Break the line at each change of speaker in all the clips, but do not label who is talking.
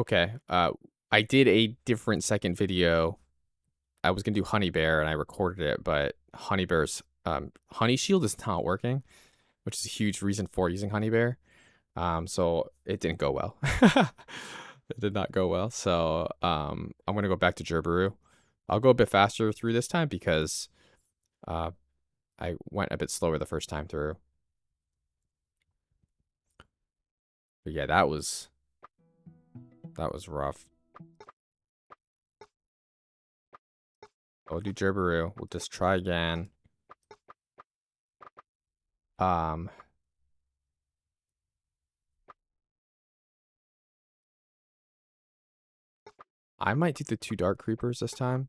Okay. I did a different second video. I was gonna do honey bear and I recorded it, but honey bear's honey shield is not working, which is a huge reason for using honey bear. So it didn't go well. It did not go well. So I'm gonna go back to Gerberu. I'll go a bit faster through this time because uh I went a bit slower the first time through. But yeah, that was rough. I'll do Gerberu. We'll just try again. Um, I might do the 2 dark creepers this time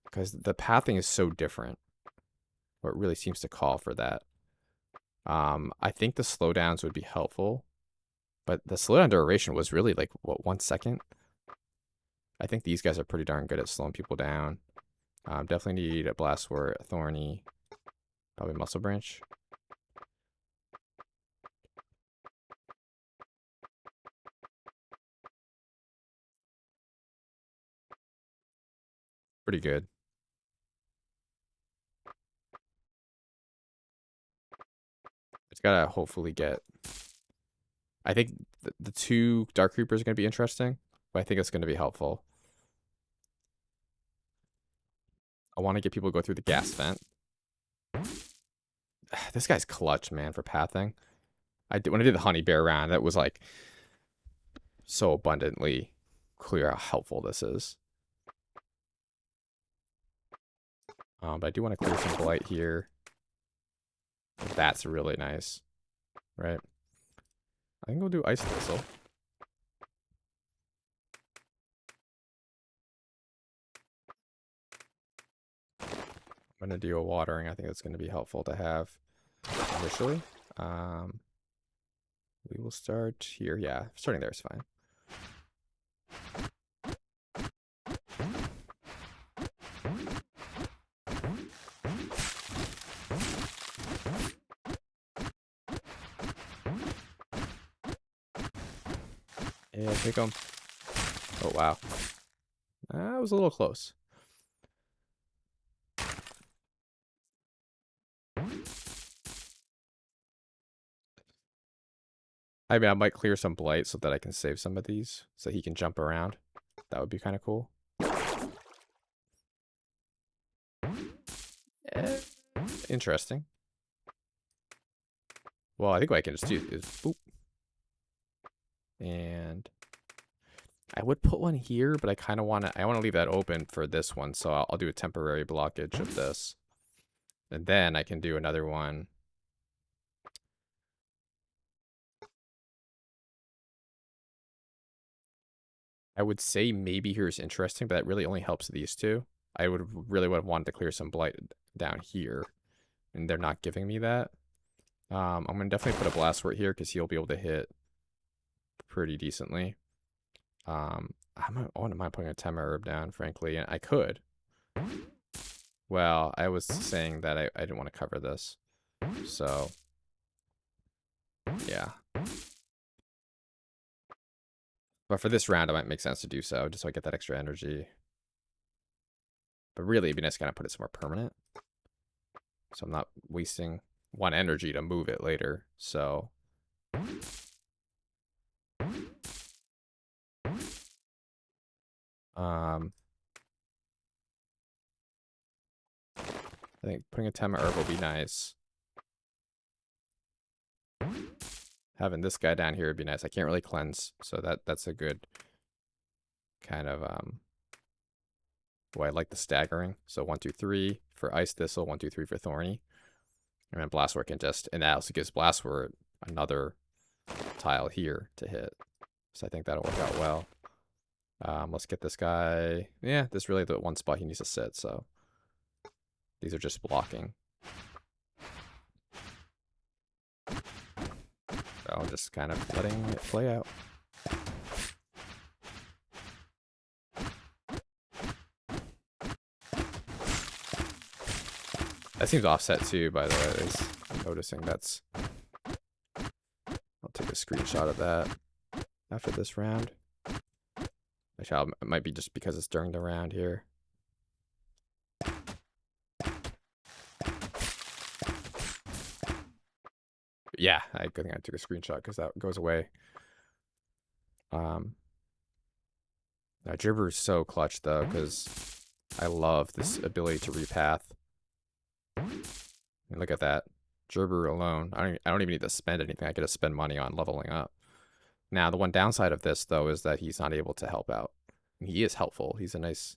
because the pathing is so different. Or it really seems to call for that. I think the slowdowns would be helpful, but the slowdown duration was really like, what, 1 second? I think these guys are pretty darn good at slowing people down. Definitely need a Blastwort, a Thorny, probably Muscle Branch. Pretty good. It's gotta hopefully get... I think the 2 Dark Creepers are gonna be interesting, but I think it's gonna be helpful. I want to get people to go through the gas vent. This guy's clutch, man, for pathing. When I did the honey bear round, that was like so abundantly clear how helpful this is. But I do want to clear some blight here. That's really nice, right? I think we'll do ice thistle. I'm gonna do a watering. I think that's gonna be helpful to have initially. We will start here. Yeah, starting there is fine. Yeah, take them. Oh, wow. That was a little close. I mean, I might clear some blight so that I can save some of these so he can jump around. That would be kind of cool. Interesting. Well, I think what I can just do is boop. And I would put one here, but I kind of want to leave that open for this one. So I'll do a temporary blockage of this. And then I can do another one. I would say maybe here's interesting, but that really only helps these two. I would have wanted to clear some blight down here, and they're not giving me that. I'm gonna definitely put a Blastwort here because he'll be able to hit pretty decently. I wouldn't mind putting a Tema Herb down, frankly, and I could. Well, I was saying that I didn't want to cover this, so yeah. But for this round, it might make sense to do so, just so I get that extra energy. But really, it'd be nice to kind of put it somewhere permanent. So I'm not wasting 1 energy to move it later. So I think putting a Tema Herb will be nice. Having this guy down here would be nice. I can't really cleanse, so that's a good kind of I like the staggering. So 1, 2, 3 for Ice Thistle, 1, 2, 3 for Thorny. And then Blastwort can just, and that also gives Blastwort another tile here to hit. So I think that'll work out well. Let's get this guy. Yeah, this is really the one spot he needs to sit, so these are just blocking. So just kind of letting it play out. That seems offset too, by the way. I'm noticing that's... I'll take a screenshot of that after this round. Actually, it might be just because it's during the round here. Yeah, I think I took a screenshot because that goes away. Now Gibber is so clutch though, because I love this ability to repath. And look at that. Gerber alone. I don't even need to spend anything. I could just spend money on leveling up. Now, the one downside of this, though, is that he's not able to help out. He is helpful. He's a nice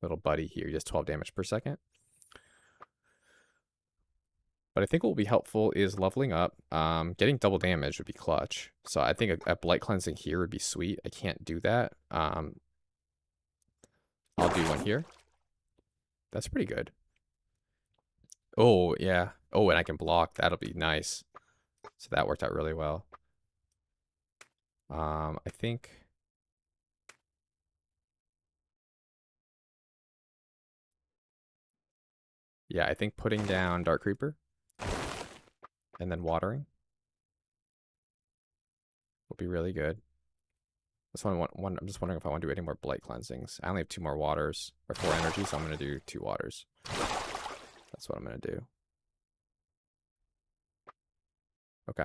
little buddy here. He does 12 damage per second. But I think what will be helpful is leveling up. Getting double damage would be clutch. So I think a Blight Cleansing here would be sweet. I can't do that. I'll do one here. That's pretty good. Oh, yeah. Oh, and I can block. That'll be nice. So that worked out really well. I think... Yeah, I think putting down Dark Creeper and then watering will be really good. I'm just wondering if I want to do any more Blight Cleansings. I only have 2 more waters, or 4 energy, so I'm going to do 2 waters. That's what I'm going to do. Okay.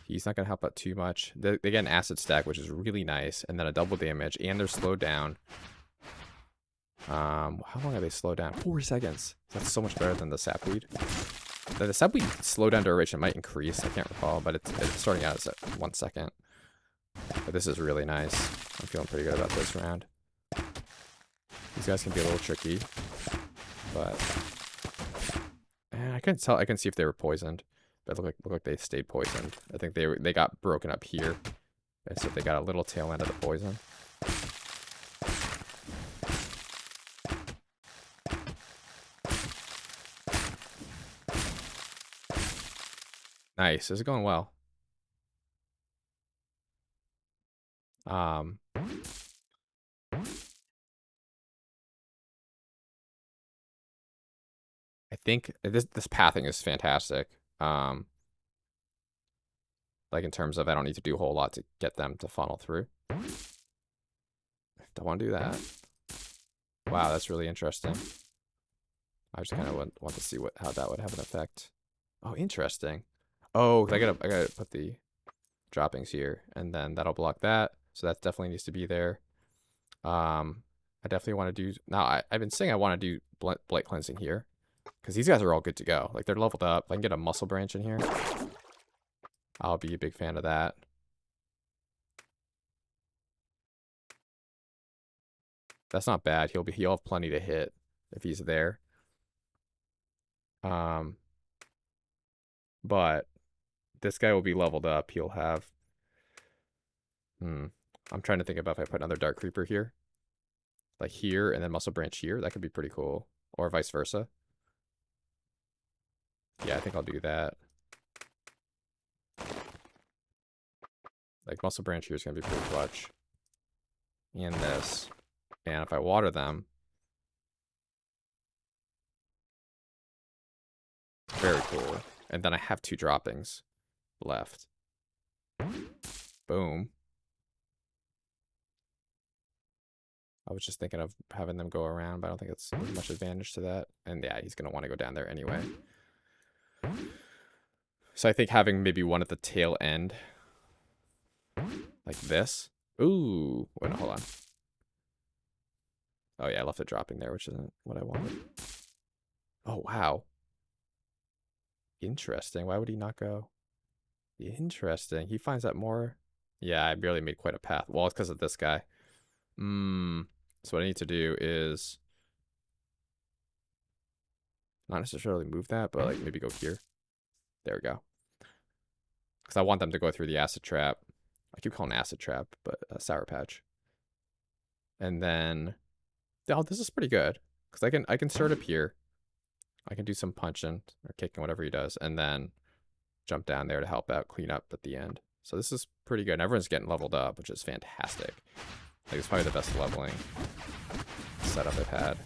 He's not going to help out too much. They get an acid stack, which is really nice, and then a double damage, and they're slowed down. How long are they slowed down? 4 seconds. That's so much better than the sapweed. The sapweed slowdown duration might increase. I can't recall, but it's starting out as at 1 second. But this is really nice. I'm feeling pretty good about this round. These guys can be a little tricky, but I couldn't tell. I can see if they were poisoned, but it looked like they stayed poisoned. I think they got broken up here, and so they got a little tail end of the poison. Nice. This is going well. I think this pathing is fantastic. Like in terms of I don't need to do a whole lot to get them to funnel through. Don't want to do that. Wow, that's really interesting. I just kind of want to see how that would have an effect. Oh, interesting. Oh, I gotta put the droppings here, and then that'll block that. So that definitely needs to be there. I definitely want to do... Now, I've been saying I want to do Blight Cleansing here, because these guys are all good to go. Like, they're leveled up. I can get a Muscle Branch in here. I'll be a big fan of that. That's not bad. He'll have plenty to hit if he's there. But this guy will be leveled up. He'll have... I'm trying to think about if I put another Dark Creeper here. Like here, and then Muscle Branch here. That could be pretty cool. Or vice versa. Yeah, I think I'll do that. Like, Muscle Branch here is going to be pretty clutch. And this. And if I water them... Very cool. And then I have 2 droppings left. Boom. I was just thinking of having them go around, but I don't think it's much advantage to that. And yeah, he's going to want to go down there anyway. So I think having maybe one at the tail end, like this. Ooh, wait, no, hold on. Oh yeah, I left a dropping there, which isn't what I wanted. Oh, wow. Interesting. Why would he not go? Interesting. He finds that more. Yeah, I barely made quite a path. Well, it's because of this guy. So what I need to do is not necessarily move that, but like maybe go here. There we go. Because I want them to go through the acid trap. I keep calling it acid trap, but Sour Patch. And then, oh, this is pretty good because I can start up here. I can do some punching or kicking, whatever he does, and then jump down there to help out, clean up at the end. So this is pretty good. And everyone's getting leveled up, which is fantastic. Like, it's probably the best leveling setup I've had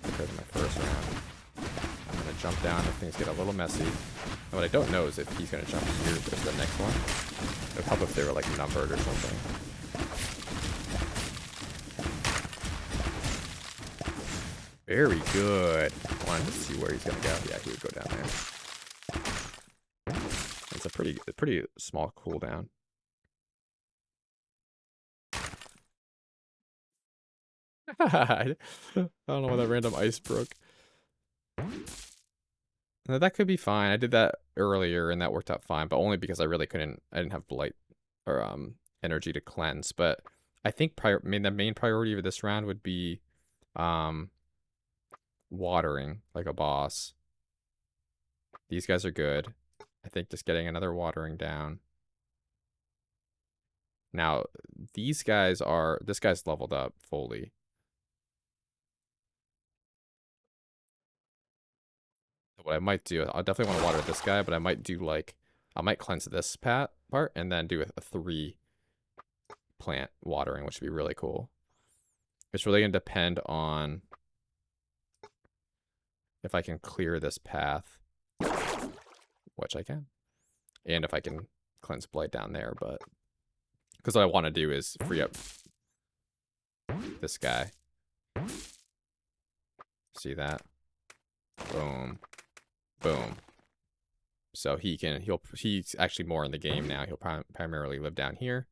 compared to my first round. I'm going to jump down if things get a little messy. And what I don't know is if he's going to jump here to the next one. It would help if they were, like, numbered or something. Very good. Wanted to see where he's gonna go. Yeah, he would go down there. It's a pretty small cooldown. I don't know why that random ice broke. Now, that could be fine. I did that earlier and that worked out fine, but only because I really couldn't. I didn't have blight or energy to cleanse. But I think the main priority of this round would be watering like a boss. These guys are good. I think just getting another watering down. Now, this guy's leveled up fully. What I might do, I definitely want to water this guy, but I might do I might cleanse this part and then do a 3 plant watering, which would be really cool. It's really going to depend on if I can clear this path, which I can, and if I can cleanse blight down there, but because what I want to do is free up this guy. See that? Boom. Boom. So he's actually more in the game now. He'll primarily live down here.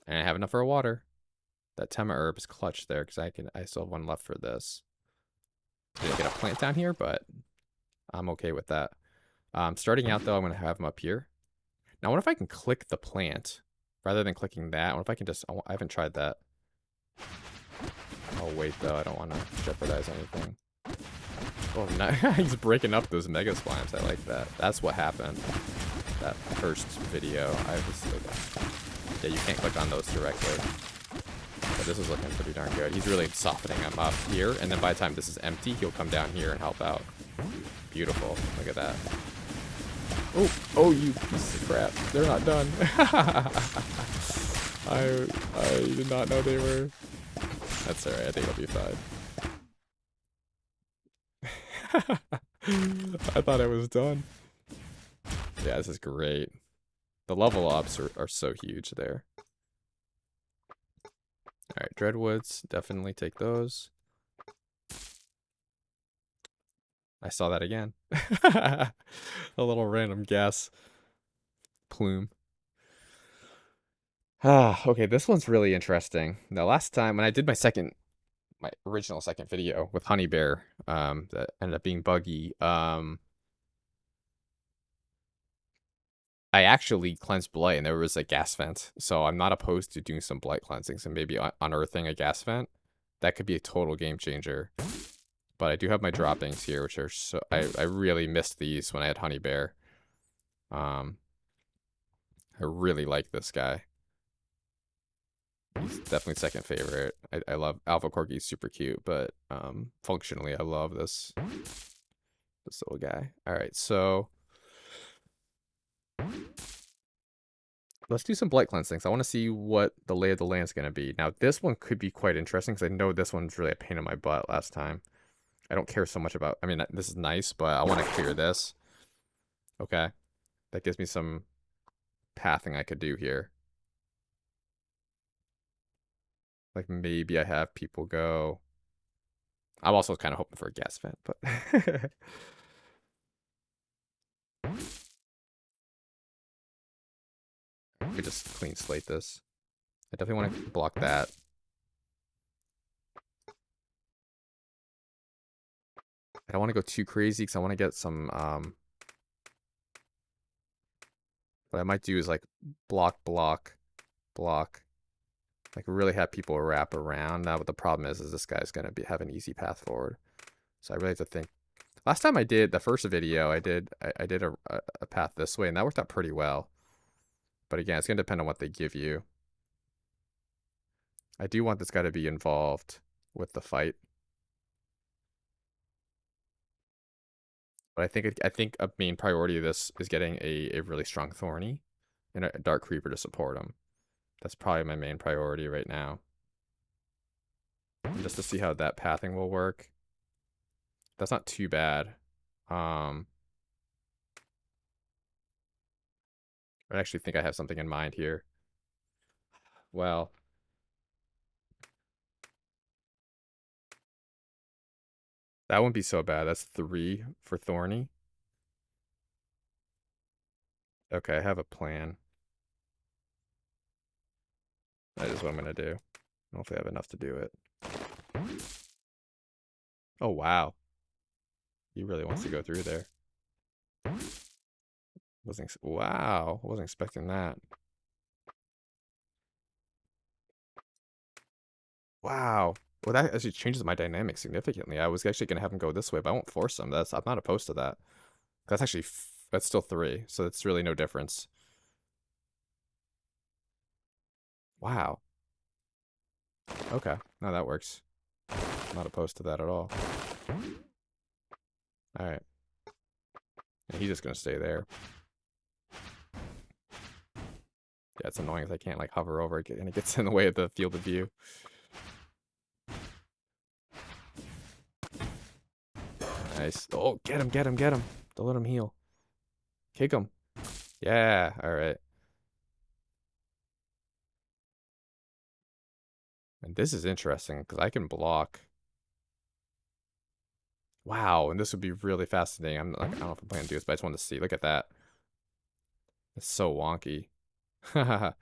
And I have enough for a water. That Tema herb is clutch there because I still have one left for this. Didn't get a plant down here, but I'm okay with that. Starting out though, I'm gonna have him up here. Now, what if I can click the plant rather than clicking that? What if I can just? I haven't tried that. Oh wait, though, I don't want to jeopardize anything. Oh, no. He's breaking up those mega slimes. I like that. That's what happened. That first video, I was like, yeah, you can't click on those directly. But this is looking pretty darn good. He's really softening him up here, and then by the time this is empty, he'll come down here and help out. Beautiful. Look at that. Oh, you piece of crap. They're not done. I did not know they were. That's alright. I think it'll be fine. I thought it was done. Yeah, this is great. The level ups are so huge there. Alright, Dreadwoods. Definitely take those. I saw that again. A little random gas plume. Okay, this one's really interesting. Now, last time when I did my original second video with Honey Bear, that ended up being buggy. I actually cleansed blight and there was a gas vent, so I'm not opposed to doing some blight cleansing. So maybe unearthing a gas vent, that could be a total game changer. But I do have my droppings here, which are I really missed these when I had Honey Bear. I really like this guy. He's definitely second favorite. I love Alpha Corgi's super cute, but functionally I love this little guy. All right, so let's do some blight cleansing. I want to see what the lay of the land is going to be. Now, this one could be quite interesting because I know this one's really a pain in my butt last time. I don't care so much about... I mean, this is nice, but I want to clear this. Okay. That gives me some pathing I could do here. Like, maybe I have people go... I'm also kind of hoping for a gas vent, but... I could just clean slate this. I definitely want to block that. I don't want to go too crazy because I want to get some... what I might do is like block, block, block. Like really have people wrap around. Now what the problem is this guy's going to have an easy path forward. So I really have to think. Last time I did the first video, I did a path this way, and that worked out pretty well. But again, it's going to depend on what they give you. I do want this guy to be involved with the fight. But I think a main priority of this is getting a really strong Thorny and a Dark Creeper to support him. That's probably my main priority right now. Just to see how that pathing will work. That's not too bad. I actually think I have something in mind here. Well, That wouldn't be so bad. That's 3 for Thorny. Okay, I have a plan. That is what I'm gonna do. Hopefully I have enough to do it. Oh, wow. He really wants to go through there. Wow. I wasn't expecting that. Wow. Well, that actually changes my dynamic significantly. I was actually gonna have him go this way, but I won't force him. I'm not opposed to that. That's actually that's still 3, so it's really no difference. Wow. Okay. No, that works. I'm not opposed to that at all. All right. And he's just gonna stay there. Yeah, it's annoying as I can't like hover over it and it gets in the way of the field of view. Nice. Oh, get him, get him, get him. Don't let him heal. Kick him. Yeah, all right. And this is interesting because I can block. Wow, and this would be really fascinating. I don't know if I'm planning to do this, but I just wanted to see. Look at that. It's so wonky. But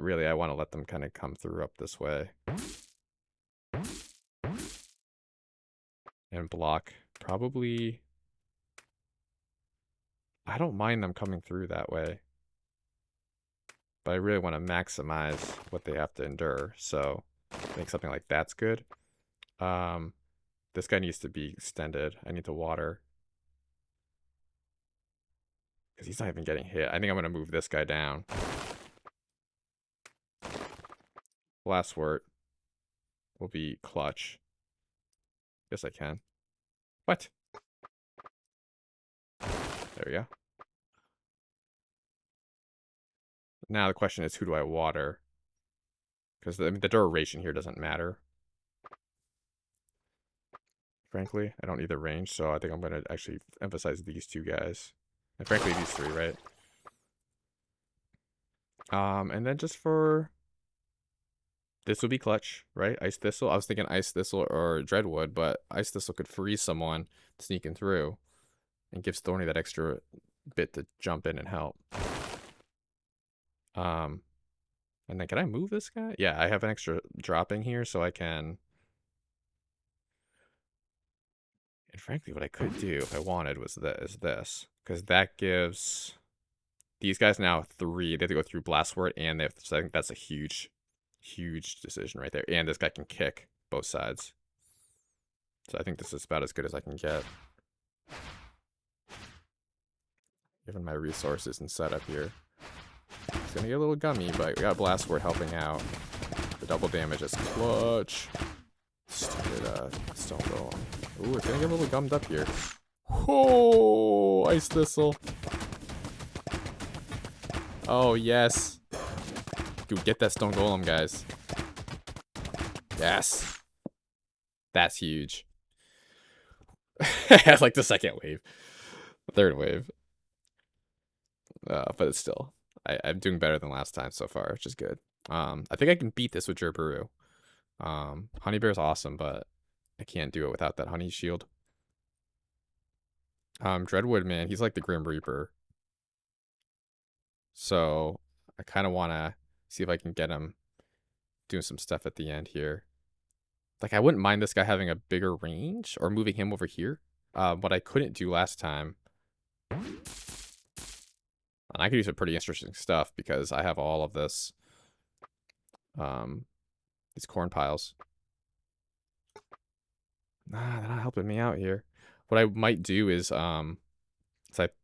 really, I want to let them kind of come through up this way. And block. Probably... I don't mind them coming through that way. But I really want to maximize what they have to endure. So, I think something like that's good. This guy needs to be extended. I need to water. Because he's not even getting hit. I think I'm going to move this guy down. Last word will be clutch. Yes, I can. What? There we go. Now the question is, who do I water? Because the duration here doesn't matter. Frankly, I don't need the range, so I think I'm going to actually emphasize these 2 guys. And frankly, these 3, right? And then just for... This would be clutch, right? Ice Thistle. I was thinking Ice Thistle or Dreadwood, but Ice Thistle could freeze someone sneaking through and gives Thorny that extra bit to jump in and help. And then can I move this guy? Yeah, I have an extra dropping here, so I can... And frankly, what I could do if I wanted was this. Because that gives these guys now 3. They have to go through Blast Word, and they have to, so I think that's a huge, huge decision right there. And this guy can kick both sides. So I think this is about as good as I can get. Given my resources and setup here. It's going to get a little gummy, but we got Blast Word helping out. The double damage is clutch. Stupid Stone Golem. Ooh, it's going to get a little gummed up here. Oh, Ice Thistle. Oh, yes. Dude, get that Stone Golem, guys. Yes. That's huge. That's like the second wave. The third wave. But it's still... I'm doing better than last time so far, which is good. I think I can beat this with Jerbaru. Honey Bear's awesome, but I can't do it without that honey shield. Dreadwood, man, he's like the Grim Reaper. So I kind of want to see if I can get him doing some stuff at the end here. Like, I wouldn't mind this guy having a bigger range or moving him over here. What I couldn't do last time. And I could do some pretty interesting stuff because I have all of this. These corn piles. Nah, they're not helping me out here. What I might do is, I'm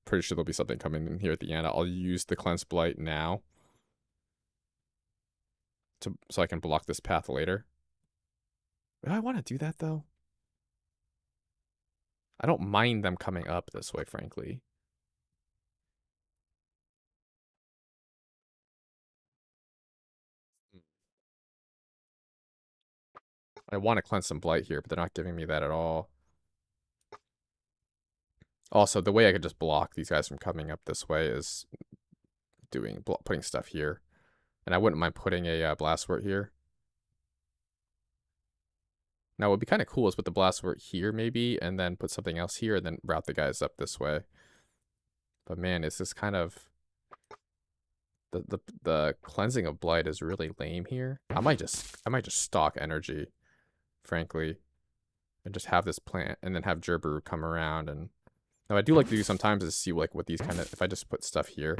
pretty sure there'll be something coming in here at the end. I'll use the Cleanse Blight now. So I can block this path later. Do I want to do that, though? I don't mind them coming up this way, frankly. I want to cleanse some blight here, but they're not giving me that at all. Also, the way I could just block these guys from coming up this way is putting stuff here. And I wouldn't mind putting a blast wort here. Now, what would be kind of cool is put the blast wort here, maybe, and then put something else here, and then route the guys up this way. But man, it's just kind of the cleansing of blight is really lame here. I might just stock energy, frankly, and just have this plant, and then have Gerberu come around. And now I do like to do sometimes is see like what these kind of, if I just put stuff here,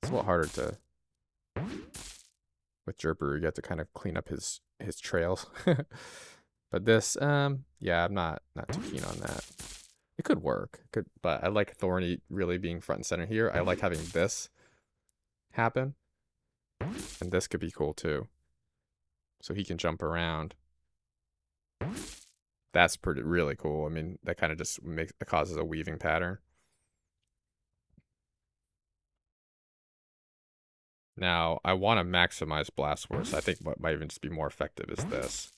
it's a lot harder to with Gerberu. You have to kind of clean up his trails. But this, yeah, I'm not too keen on that. It could work, but I like Thorny really being front and center here. I like having this happen, and this could be cool too. So he can jump around. That's really cool. I mean, that kind of just causes a weaving pattern. Now, I want to maximize Blast Ward, so I think what might even just be more effective is this.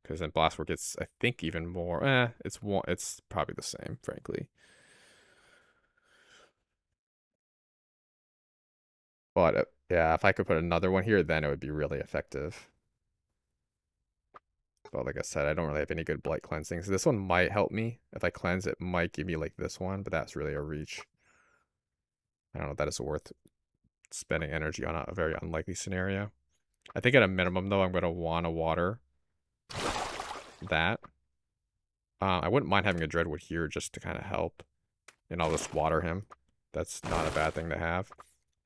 Because then Blast Ward gets, I think, even more. It's probably the same, frankly. But yeah, if I could put another one here, then it would be really effective. But like I said, I don't really have any good blight cleansing. So this one might help me. If I cleanse, it might give me like this one, but that's really a reach. I don't know if that is worth spending energy on a very unlikely scenario. I think at a minimum, though, I'm going to want to water that. I wouldn't mind having a Dreadwood here just to kind of help. And I'll just water him. That's not a bad thing to have.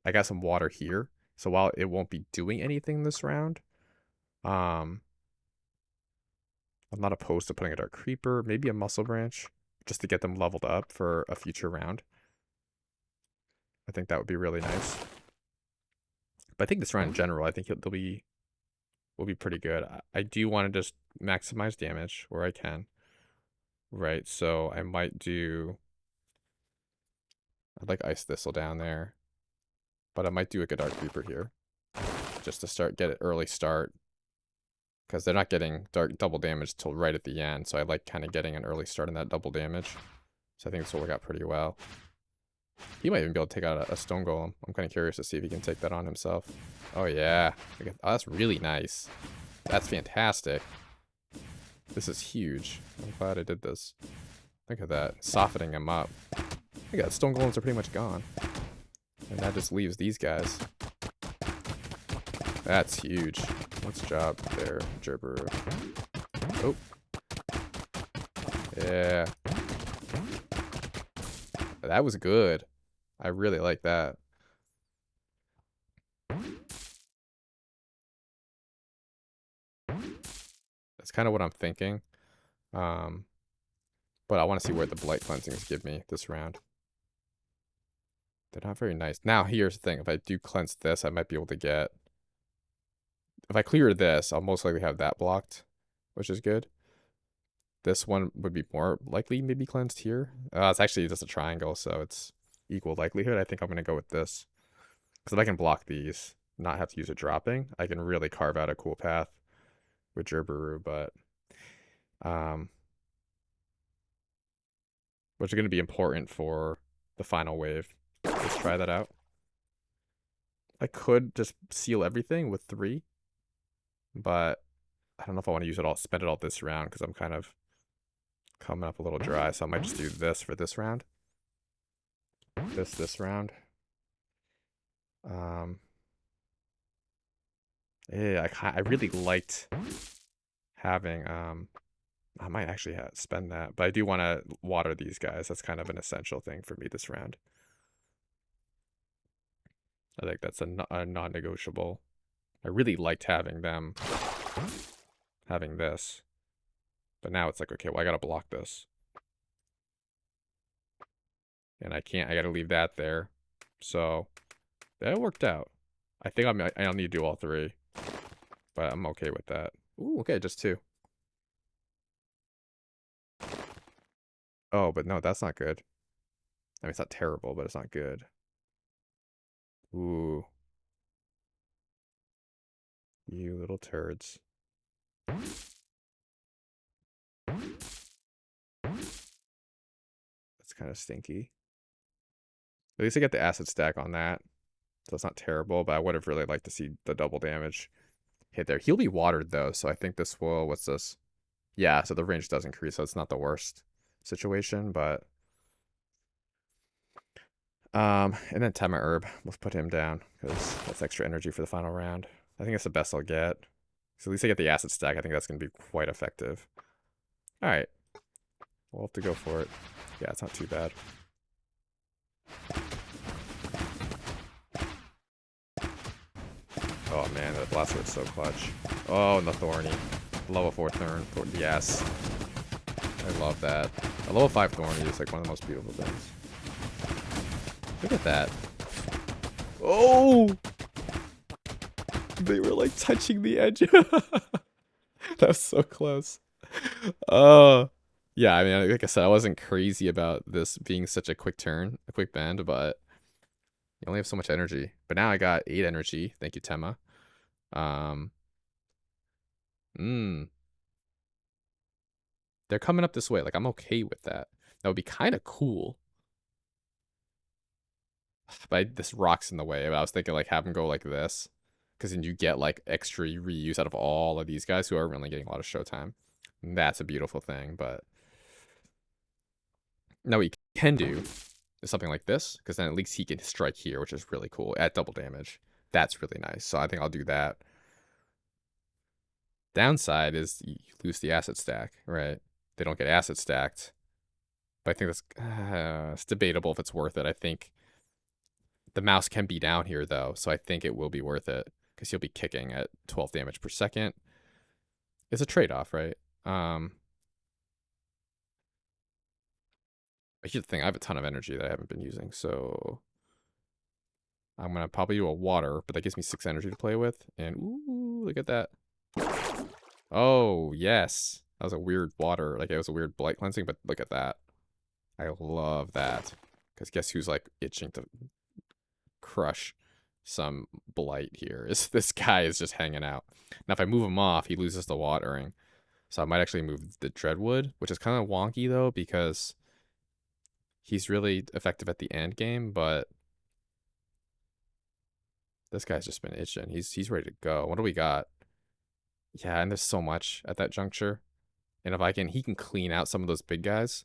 I got some water here. So while it won't be doing anything this round, I'm not opposed to putting a Dark Creeper, maybe a Muscle Branch, just to get them leveled up for a future round. I think that would be really nice. But I think this round in general, I think will be pretty good. I do want to just maximize damage where I can. Right, so I might do... I'd like Ice Thistle down there. But I might do like a Dark Creeper here. Just to get an early start. Because they're not getting double damage till right at the end. So I like kind of getting an early start in that double damage. So I think this will work out pretty well. He might even be able to take out a Stone Golem. I'm kind of curious to see if he can take that on himself. Oh yeah. Oh, that's really nice. That's fantastic. This is huge. I'm glad I did this. Look at that. Softening him up. Look at that. Stone Golems are pretty much gone. And that just leaves these guys. That's huge. Nice job there, Gerberu. Oh. Yeah. That was good. I really like that. That's kind of what I'm thinking. But I want to see where the Blight Cleansings give me this round. They're not very nice. Now, here's the thing. If I do cleanse this, I might be able to get... If I clear this, I'll most likely have that blocked, which is good. This one would be more likely maybe cleansed here. It's actually just a triangle, so it's equal likelihood. I think I'm going to go with this. Because if I can block these, not have to use a dropping, I can really carve out a cool path with Gerberu, but... which are going to be important for the final wave. Let's try that out. I could just seal everything with 3, but I don't know if I want to use it all, spend it all this round, because I'm kind of coming up a little dry, so I might just do this for this round. This round. Yeah, I really liked having, I might actually spend that, but I do want to water these guys. That's kind of an essential thing for me this round. I think that's a non-negotiable. I really liked having them, having this. But now it's like, okay, well, I gotta block this. And I gotta leave that there. So, that worked out. I think I'll need to do all 3. But I'm okay with that. Ooh, okay, just 2. Oh, but no, that's not good. I mean, it's not terrible, but it's not good. Ooh. You little turds. That's kind of stinky. At least I get the acid stack on that. So it's not terrible, but I would have really liked to see the double damage. hit there. He'll be watered though, so I think this will. What's this? Yeah, so the range does increase, so it's not the worst situation, but and then Tema Herb, let's put him down because that's extra energy for the final round. I think that's the best I'll get. So at least I get the acid stack. I think that's gonna be quite effective. All right, we'll have to go for it. Yeah, it's not too bad. Oh man, that blast sword's so clutch. Oh, and the Thorny. Level 4 Thorn. Yes. I love that. A level 5 Thorny is like one of the most beautiful things. Look at that. Oh! They were like touching the edge. That was so close. Yeah, I mean, like I said, I wasn't crazy about this being such a quick turn, a quick bend, but you only have so much energy. But now I got 8 energy. Thank you, Tema. Um, mm, they're coming up this way. Like, I'm okay with that. That would be kind of cool. But this rock's in the way. I was thinking, like, have them go like this. Because then you get, like, extra reuse out of all of these guys who are really getting a lot of showtime. And that's a beautiful thing, but... Now, what you can do is something like this, because then at least he can strike here, which is really cool, at double damage. That's really nice. So I think I'll do that. Downside is you lose the asset stack, right? They don't get asset stacked. But I think that's it's debatable if it's worth it. I think the mouse can be down here, though, so I think it will be worth it, because he'll be kicking at 12 damage per second. It's a trade-off, right? Here's the thing, I have a ton of energy that I haven't been using, so I'm going to probably do a water, but that gives me 6 energy to play with. And, ooh, look at that. Oh, yes. That was a weird water. Like, it was a weird blight cleansing, but look at that. I love that. Because guess who's, like, itching to crush some blight here? This guy is just hanging out. Now, if I move him off, he loses the watering. So I might actually move the Dreadwood, which is kind of wonky, though, because he's really effective at the end game, but this guy's just been itching. He's ready to go. What do we got? Yeah, and there's so much at that juncture. And if he can clean out some of those big guys.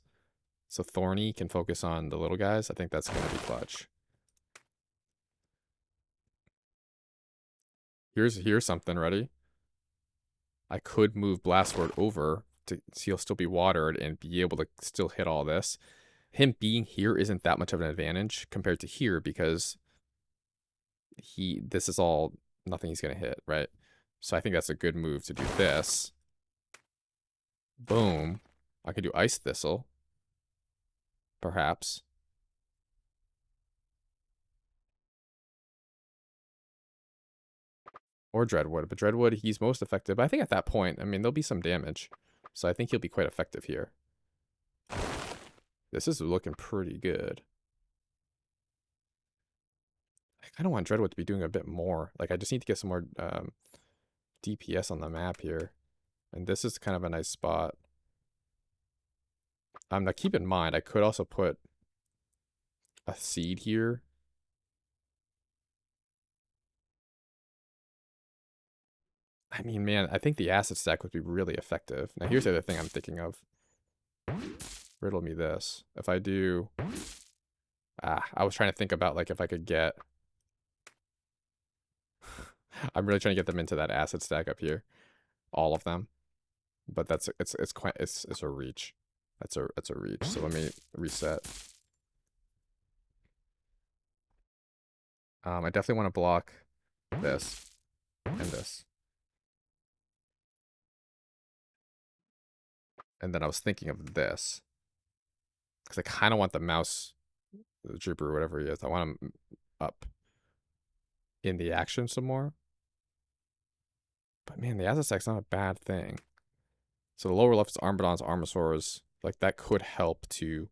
So Thorny can focus on the little guys. I think that's going to be clutch. Here's something. Ready? I could move Blastword over to so he'll still be watered and be able to still hit all this. Him being here isn't that much of an advantage compared to here because this is all nothing he's going to hit, right? So I think that's a good move to do this. Boom. I could do Ice Thistle. Perhaps. Or Dreadwood. But Dreadwood, he's most effective. But I think at that point, I mean, there'll be some damage. So I think he'll be quite effective here. This is looking pretty good. I kind of want Dreadwood to be doing a bit more. Like, I just need to get some more DPS on the map here. And this is kind of a nice spot. Now keep in mind, I could also put a seed here. I mean, man, I think the acid stack would be really effective. Now, here's the other thing I'm thinking of. Riddle me this. If I do... I was trying to think about, like, if I could get... I'm really trying to get them into that acid stack up here. All of them. But it's a reach. That's a reach. So let me reset. I definitely want to block this and this. And then I was thinking of this. Because I kind of want the mouse, the Drooper, whatever he is, I want him up in the action some more. But man, the acid stack's not a bad thing. So the lower left is Armadons, Armasaurs. Like, that could help to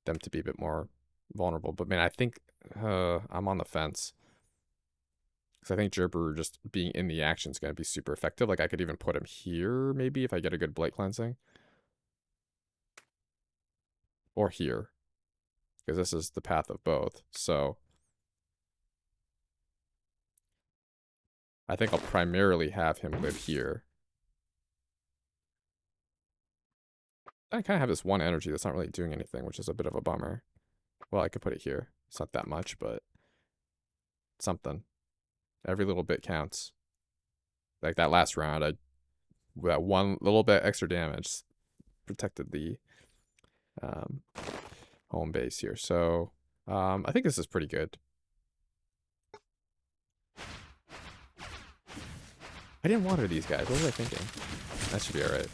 them to be a bit more vulnerable. But man, I think I'm on the fence. Because I think Gerber just being in the action is going to be super effective. Like, I could even put him here, maybe, if I get a good Blight Cleansing. Or here. Because this is the path of both. So I think I'll primarily have him live here. I kind of have this one energy that's not really doing anything, which is a bit of a bummer. Well, I could put it here. It's not that much, but something. Every little bit counts. Like that last round, that one little bit extra damage protected the um, home base here. So I think this is pretty good. I didn't water these guys. What was I thinking? That should be alright.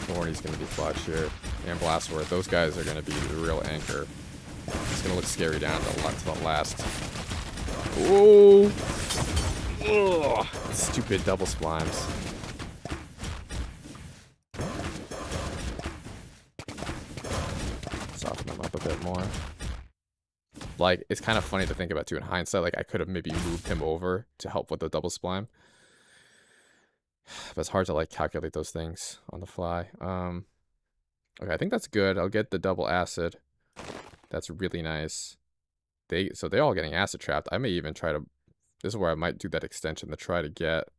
Thorny's going to be clutch here. And Blastworth. Those guys are going to be the real anchor. It's going to look scary down to the last. Oh! Ugh. Stupid double splimes. Soften them up a bit more. Like, it's kind of funny to think about too in hindsight. Like, I could have maybe moved him over to help with the double splime. But it's hard to, like, calculate those things on the fly. Okay, I think that's good. I'll get the double acid. That's really nice. So they're all getting acid trapped. I may even try to... This is where I might do that extension to try to get...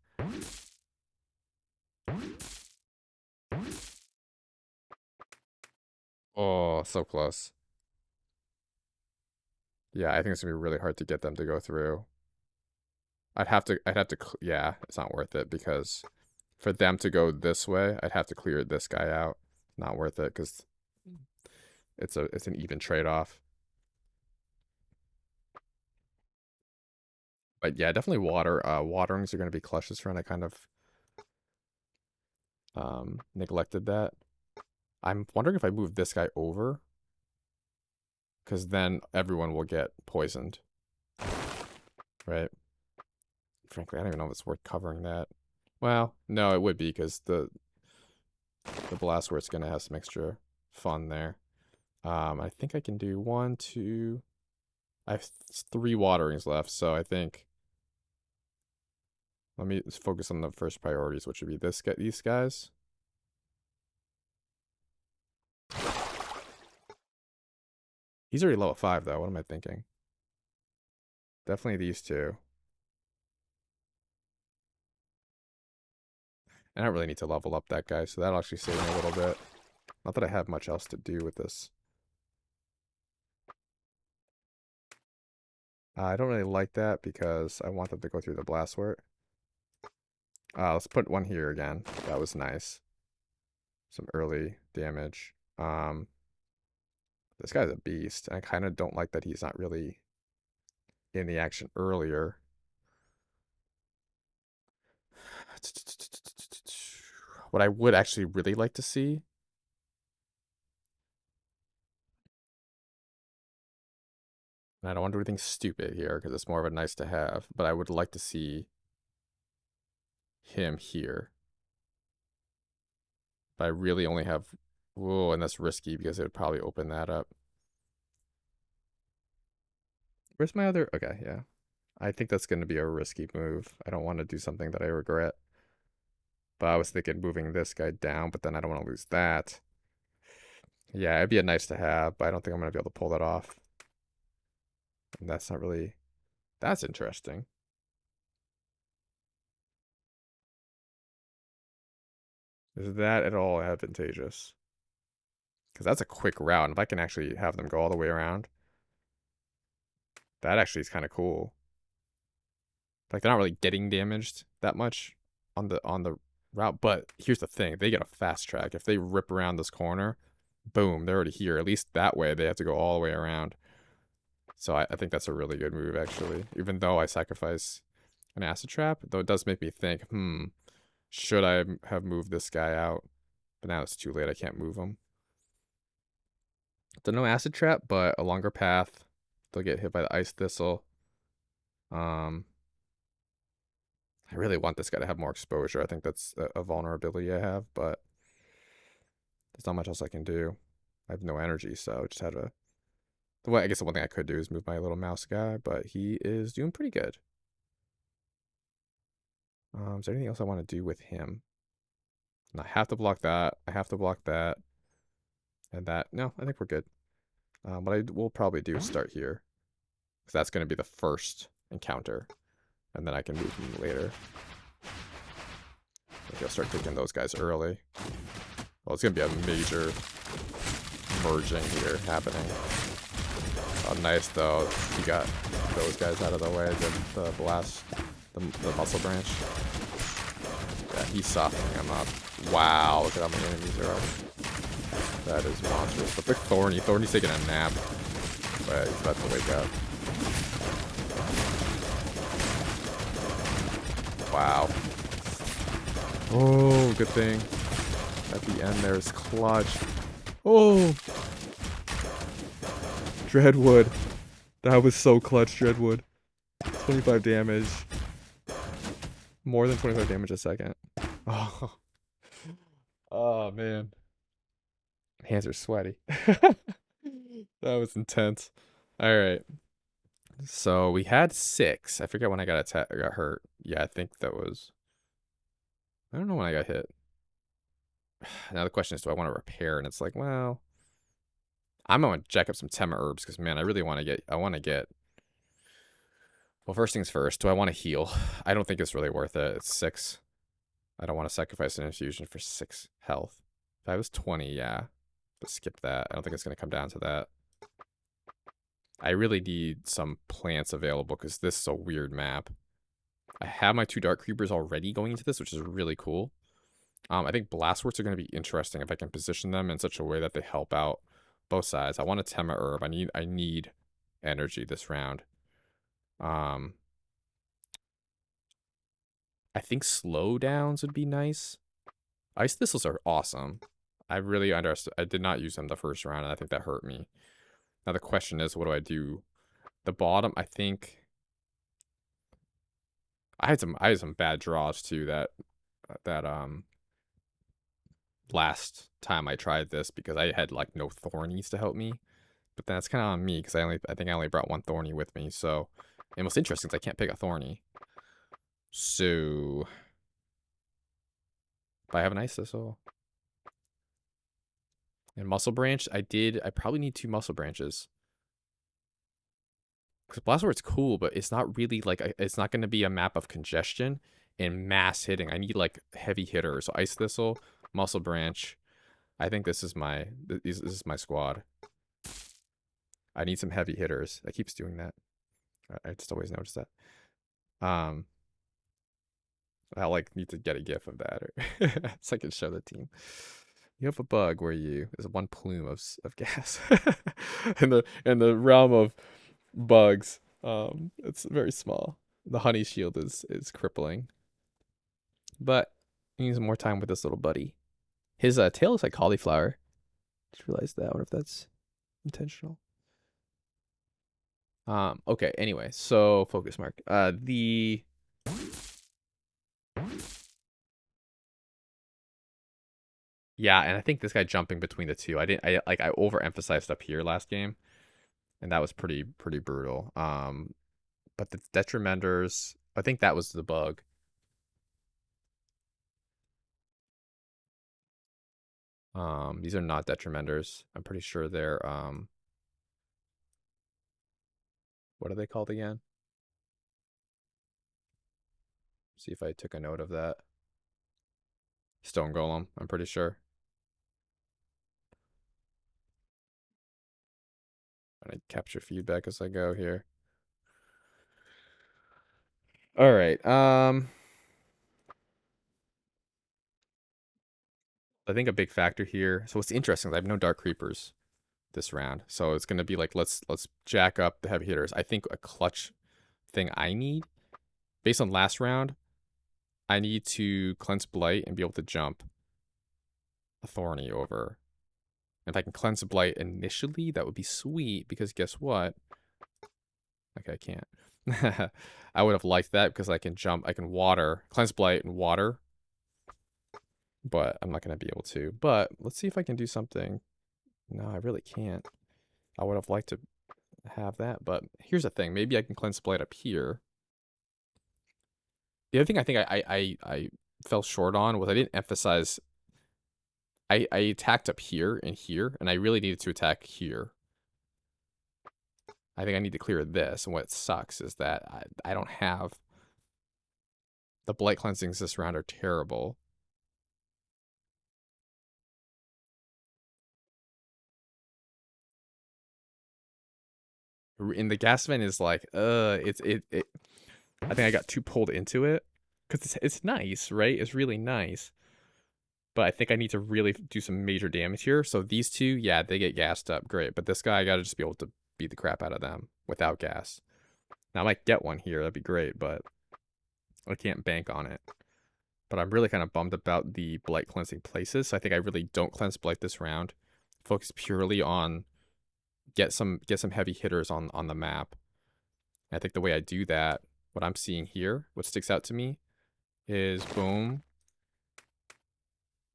Oh, so close. Yeah, I think it's gonna be really hard to get them to go through. I'd have to, yeah, it's not worth it because for them to go this way, I'd have to clear this guy out. Not worth it because it's an even trade-off. But yeah, definitely waterings are gonna be clutch this run. I kind of neglected that. I'm wondering if I move this guy over, because then everyone will get poisoned. Right? Frankly, I don't even know if it's worth covering that. Well, no, it would be, because the Blastworth's going to have some extra fun there. I think I can do 1, 2... I have 3 waterings left, so I think... Let me focus on the first priorities, which would be these guys. He's already level 5, though. What am I thinking? Definitely these two. And I don't really need to level up that guy, so that'll actually save me a little bit. Not that I have much else to do with this. I don't really like that because I want them to go through the Blastwort. Let's put one here again. That was nice. Some early damage. This guy's a beast. I kind of don't like that he's not really in the action earlier. What I would actually really like to see... And I don't want to do anything stupid here because it's more of a nice to have. But I would like to see him here. But I really only have... Whoa, and that's risky because it would probably open that up. Where's my other... Okay, yeah. I think that's going to be a risky move. I don't want to do something that I regret. But I was thinking moving this guy down, but then I don't want to lose that. Yeah, it'd be a nice to have, but I don't think I'm going to be able to pull that off. And that's not really... That's interesting. Is that at all advantageous? Because that's a quick route, and if I can actually have them go all the way around, that actually is kind of cool. Like, they're not really getting damaged that much on the route, but here's the thing. They get a fast track. If they rip around this corner, boom, they're already here. At least that way, they have to go all the way around. So I think that's a really good move, actually. Even though I sacrifice an acid trap, though it does make me think, should I have moved this guy out? But now it's too late. I can't move him. So no acid trap, but a longer path. They'll get hit by the ice thistle. I really want this guy to have more exposure. I think that's a vulnerability I have, but there's not much else I can do. I have no energy, so I just had to... Well, I guess the one thing I could do is move my little mouse guy, but he is doing pretty good. Is there anything else I want to do with him? And I have to block that. I have to block that. And that. No, I think we're good. What I will probably do is start here. Because that's going to be the first and counter. And then I can move them later. Maybe I'll start taking those guys early. Well, it's going to be a major merging here happening. Oh, nice, though. He got those guys out of the way. The blast, the muscle branch. Yeah, he's softening him up. Wow, look at how many enemies there are. That is monstrous. But look, Thorny. Thorny's taking a nap. But he's about to wake up. Wow. Oh, good thing. At the end there's clutch. Oh! Dreadwood. That was so clutch, Dreadwood. 25 damage. More than 25 damage a second. Oh. Oh, man. Hands are sweaty. That was intense. Alright. So we had 6. I forget when I got hurt. Yeah, I think that was... I don't know when I got hit. Now the question is, do I want to repair? And it's like, well... I'm going to jack up some Tema herbs because, man, I really want to get... Well, first things first, do I want to heal? I don't think it's really worth it. It's 6. I don't want to sacrifice an infusion for 6 health. If I was 20, yeah. But skip that. I don't think it's going to come down to that. I really need some plants available because this is a weird map. I have my 2 dark creepers already going into this, which is really cool. I think blastworts are going to be interesting if I can position them in such a way that they help out both sides. I want a Tema herb. I need energy this round. I think slowdowns would be nice. Ice thistles are awesome. I did not use them the first round, and I think that hurt me. Now the question is, what do I do? The bottom, I think I had some bad draws too that last time I tried this because I had like no thornies to help me. But that's kind of on me because I think I only brought 1 thorny with me. So, and what's interesting is I can't pick a thorny. So, if I have an ice thistle and muscle branch, I probably need 2 muscle branches. Because Blastwort's cool, but it's not really like it's not going to be a map of congestion and mass hitting. I need like heavy hitters. So ice thistle, muscle branch. I think this is my squad. I need some heavy hitters. That keeps doing that. I just always notice that. I'll like need to get a gif of that, or so I can show the team. You have a bug where there's 1 plume of gas in the realm of bugs. It's very small. The honey shield is crippling, but he needs more time with this little buddy. His tail looks like cauliflower. Just realized that. I wonder if that's intentional. Okay, anyway, so focus mark. Yeah, and I think this guy jumping between the 2. I overemphasized up here last game, and that was pretty brutal. But the detrimenders, I think that was the bug. These are not detrimenders. I'm pretty sure they're what are they called again? See if I took a note of that. Stone Golem, I'm pretty sure. I capture feedback as I go here. All right. I think a big factor here. So what's interesting is I have no dark creepers this round. So it's gonna be like let's jack up the heavy hitters. I think a clutch thing I need, based on last round, I need to cleanse blight and be able to jump a thorny over. If I can cleanse blight initially, that would be sweet because guess what? Okay, I can't. I would have liked that because I can jump, I can water, cleanse blight and water. But I'm not going to be able to. But let's see if I can do something. No, I really can't. I would have liked to have that. But here's the thing. Maybe I can cleanse blight up here. The other thing I think I fell short on was I didn't emphasize. I attacked up here and here, and I really needed to attack here. I think I need to clear this. And what sucks is that I don't have... The blight cleansings this round are terrible. And the gas vent is like, it I think I got too pulled into it. Because it's nice, right? It's really nice. But I think I need to really do some major damage here. So these two, yeah, they get gassed up. Great. But this guy, I got to just be able to beat the crap out of them without gas. Now, I might get one here. That'd be great, but I can't bank on it. But I'm really kind of bummed about the blight cleansing places. So I think I really don't cleanse blight this round. Focus purely on get some heavy hitters on the map. And I think the way I do that, what I'm seeing here, what sticks out to me is boom.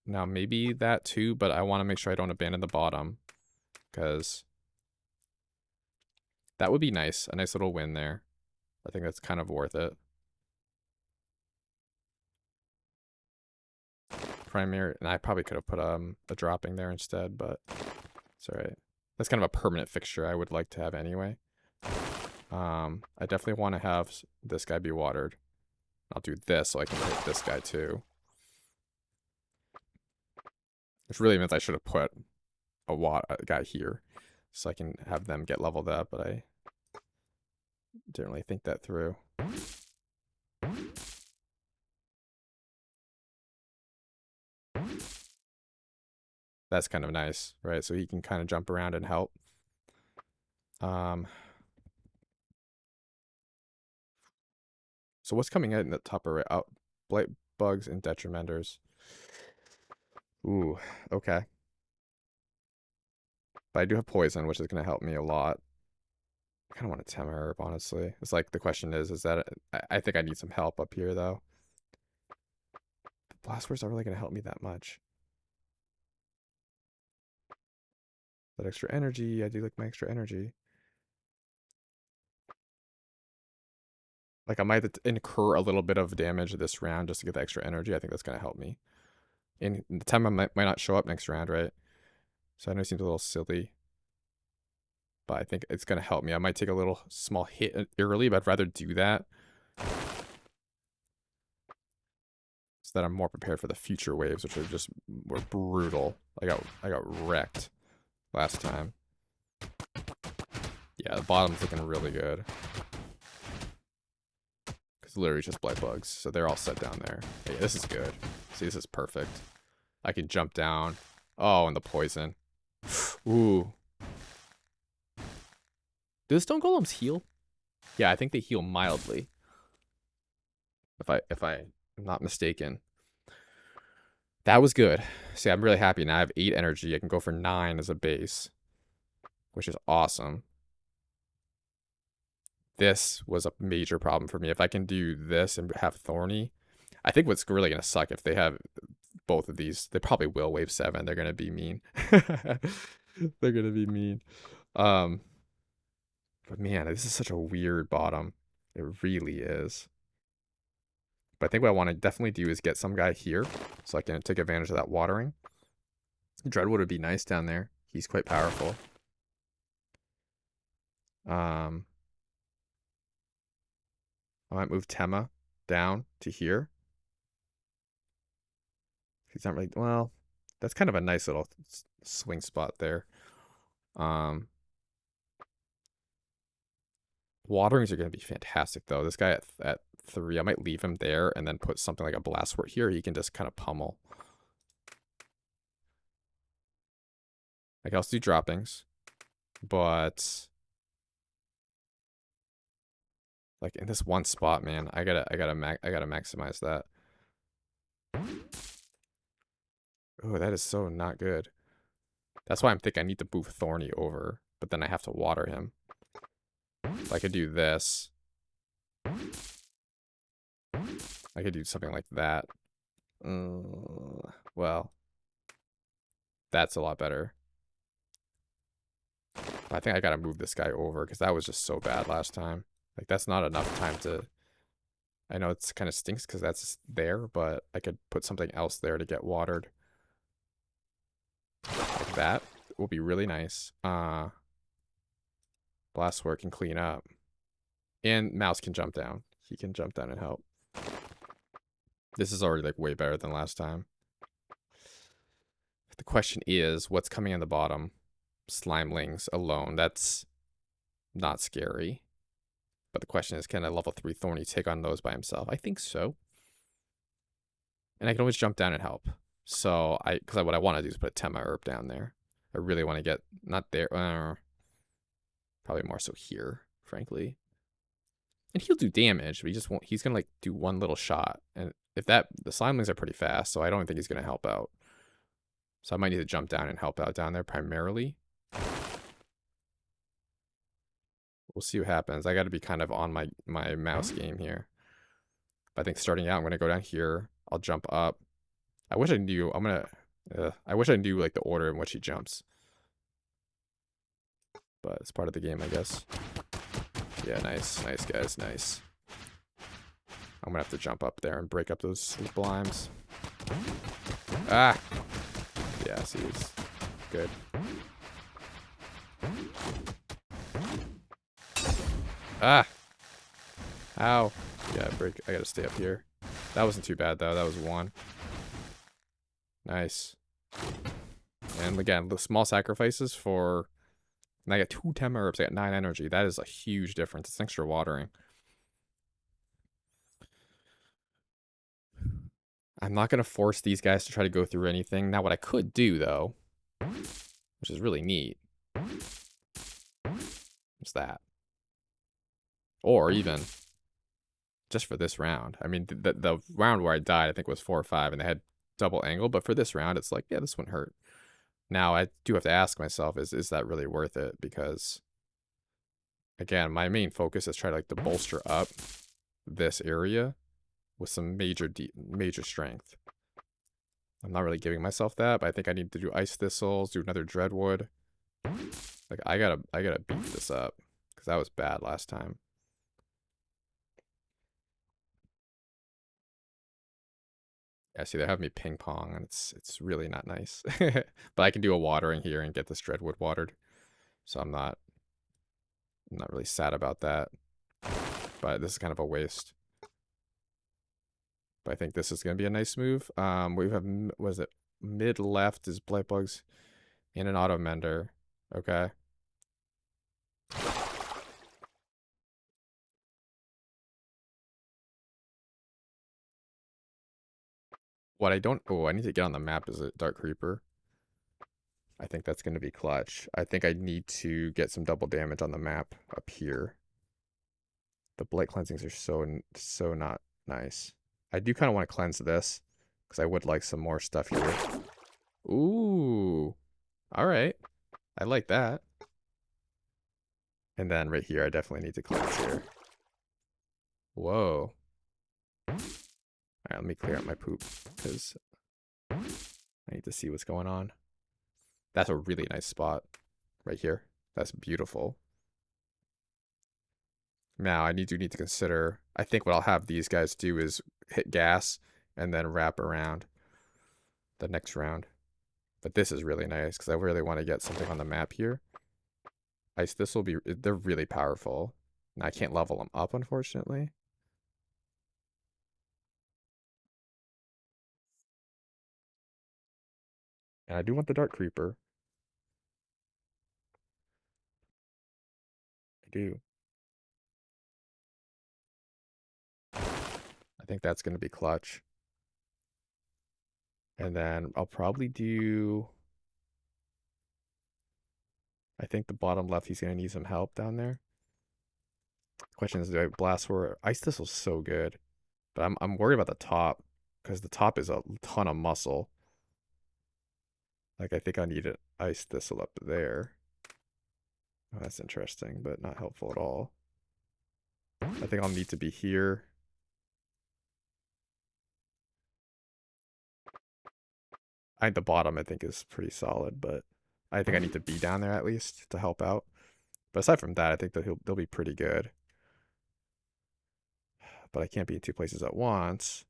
Now maybe that too, but I want to make sure I don't abandon the bottom because that would be nice. A nice little win there. I think that's kind of worth it. Primary, and I probably could have put a dropping there instead, but it's all right. That's kind of a permanent fixture I would like to have anyway. I definitely want to have this guy be watered. I'll do this so I can hit this guy too. Which really means I should have put a guy here so I can have them get leveled up, but I didn't really think that through. That's kind of nice, right? So he can kind of jump around and help. So what's coming out in the top right? Oh, blight bugs and detrimenters. Ooh, okay. But I do have poison, which is going to help me a lot. I kind of want a Tema herb, honestly. It's like the question is that I think I need some help up here though. Blast Bursts aren't really going to help me that much. That extra energy, I do like my extra energy. Like I might incur a little bit of damage this round just to get the extra energy. I think that's going to help me. And the Tema might not show up next round, right? So I know it seems a little silly. But I think it's going to help me. I might take a little small hit early, but I'd rather do that so that I'm more prepared for the future waves, which were brutal. I got wrecked last time. Yeah, the bottom's looking really good. Because literally just blight bugs. So they're all set down there. Yeah, this is good. See, this is perfect. I can jump down. Oh, and the poison. Ooh. Do the stone golems heal? Yeah, I think they heal mildly. If I'm not mistaken. That was good. See, I'm really happy now. I have 8 energy. I can go for 9 as a base, which is awesome. This was a major problem for me. If I can do this and have Thorny, I think what's really going to suck if they have both of these, they probably will wave 7. They're going to be mean. They're going to be mean. But man, this is such a weird bottom. It really is. But I think what I want to definitely do is get some guy here so I can take advantage of that watering. Dreadwood would be nice down there. He's quite powerful. I might move Tema down to here. He's not really, well, that's kind of a nice little swing spot there. Waterings are going to be fantastic though. This guy at 3, I might leave him there and then put something like a blast wort here. He can just kind of pummel. I can also do droppings, but like in this one spot, man, I gotta maximize that. Oh, that is so not good. That's why I'm thinking I need to move Thorny over, but then I have to water him. So I could do this. I could do something like that. Well, that's a lot better. But I think I gotta move this guy over because that was just so bad last time. Like that's not enough time to. I know it's kind of stinks because that's there, but I could put something else there to get watered. Like that will be really nice. Blastware can clean up. And Mouse can jump down. He can jump down and help. This is already like way better than last time. The question is, what's coming on the bottom? Slimelings alone. That's not scary. But the question is, can a level 3 Thorny take on those by himself? I think so. And I can always jump down and help. So, because what I want to do is put a Tema Herb down there. I really want to get, not there, probably more so here, frankly. And he'll do damage, but he just won't, he's going to like do one little shot. And if that, the Slimelings are pretty fast, so I don't think he's going to help out. So I might need to jump down and help out down there primarily. We'll see what happens. I got to be kind of on my mouse game here. But I think starting out, I'm going to go down here. I'll jump up. I wish I knew, I wish I knew like the order in which he jumps. But it's part of the game, I guess. Yeah, nice. Nice, guys. Nice. I'm going to have to jump up there and break up those blimes. Ah! Yeah, see, it's good. Ah! Ow. Yeah, break. I gotta stay up here. That wasn't too bad, though. That was one. Nice. And again, the small sacrifices for... And I got 2 Tema Herbs. I got 9 energy. That is a huge difference. It's extra watering. I'm not going to force these guys to try to go through anything. Now, what I could do, though, which is really neat, is that. Or even just for this round. I mean, the round where I died, I think was 4 or 5, and they had double angle. But for this round, it's like, yeah, this wouldn't hurt. Now, I do have to ask myself, is that really worth it? Because, again, my main focus is try to, like, to bolster up this area with some major strength. I'm not really giving myself that, but I think I need to do Ice Thistles, do another Dreadwood. Like, I gotta beef this up, because that was bad last time. Yeah, see, they're having me ping pong, and it's really not nice. But I can do a watering here and get this Dreadwood watered. So I'm not really sad about that. But this is kind of a waste. But I think this is going to be a nice move. We have, what is it? Mid left is Blight Bugs and an Auto Mender. Okay. What I don't... Oh, I need to get on the map is a Dark Creeper. I think that's going to be clutch. I think I need to get some double damage on the map up here. The Blight Cleansings are so not nice. I do kind of want to cleanse this, because I would like some more stuff here. Ooh. Alright. I like that. And then right here, I definitely need to cleanse here. Whoa. Alright, let me clear out my poop, because I need to see what's going on. That's a really nice spot right here. That's beautiful. Now, I do need to consider... I think what I'll have these guys do is hit gas and then wrap around the next round. But this is really nice, because I really want to get something on the map here. Ice, this will be... They're really powerful. Now, I can't level them up, unfortunately. And I do want the Dark Creeper. I do. I think that's going to be clutch. And then I'll probably do... I think the bottom left, he's going to need some help down there. The question is, do I blast for... Ice Thistle's so good. But I'm worried about the top, because the top is a ton of muscle. Like, I think I need an Ice Thistle up there. Oh, that's interesting, but not helpful at all. I think I'll need to be here. The bottom, I think, is pretty solid, but I think I need to be down there at least to help out. But aside from that, I think that they'll be pretty good. But I can't be in 2 places at once.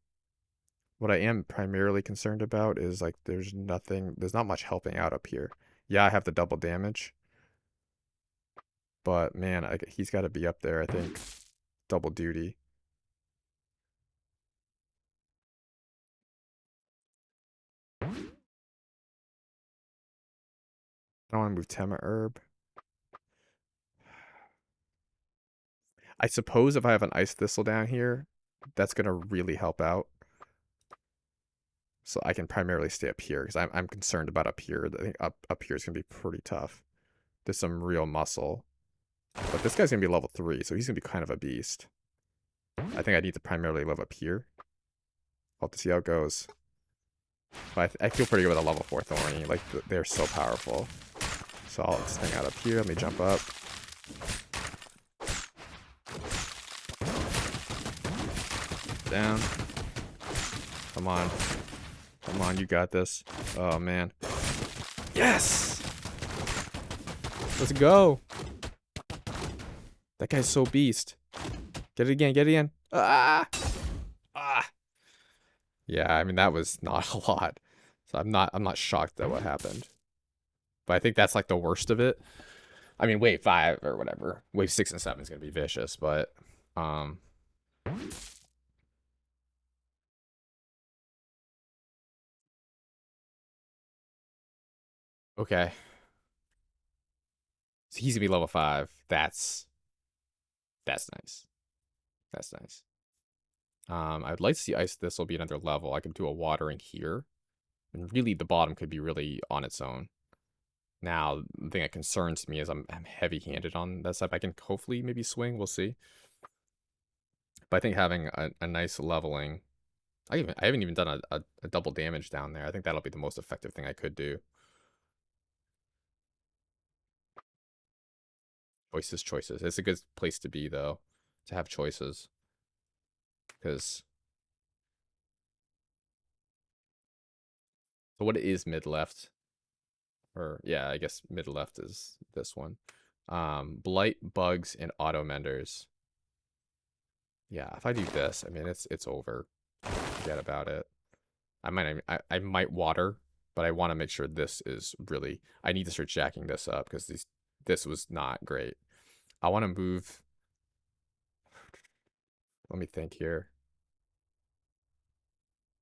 What I am primarily concerned about is, like, there's not much helping out up here. Yeah, I have the double damage. But man, he's got to be up there, I think. Double duty. I don't want to move Tema Herb. I suppose if I have an Ice Thistle down here, that's going to really help out. So I can primarily stay up here because I'm concerned about up here. I think up here is going to be pretty tough. There's some real muscle. But this guy's going to be level 3, so he's going to be kind of a beast. I think I need to primarily live up here. I'll have to see how it goes. But I feel pretty good with a level 4 Thorny. Like, they're so powerful. So I'll just hang out up here. Let me jump up. Down. Come on. Come on, you got this. Oh, man. Yes! Let's go. That guy's so beast. Get it again, get it again. Ah! Ah! Yeah, I mean, that was not a lot. So I'm not shocked at what happened. But I think that's like the worst of it. I mean, wave 5 or whatever. Wave 6 and 7 is going to be vicious, but okay. So he's going to be level 5. That's nice. That's nice. I'd like to see Ice Thistle be another level. I could do a watering here. And really, the bottom could be really on its own. Now, the thing that concerns me is I'm heavy-handed on that side. I can hopefully maybe swing. We'll see. But I think having a nice leveling... I haven't even done a double damage down there. I think that'll be the most effective thing I could do. Choices, choices. It's a good place to be, though, to have choices. Because... So what is mid-left? Or, yeah, I guess mid-left is this one. Blight, bugs, and auto menders. Yeah, if I do this, I mean, it's over. Forget about it. I might water, but I want to make sure this is really... I need to start jacking this up because this was not great. I want to move... Let me think here.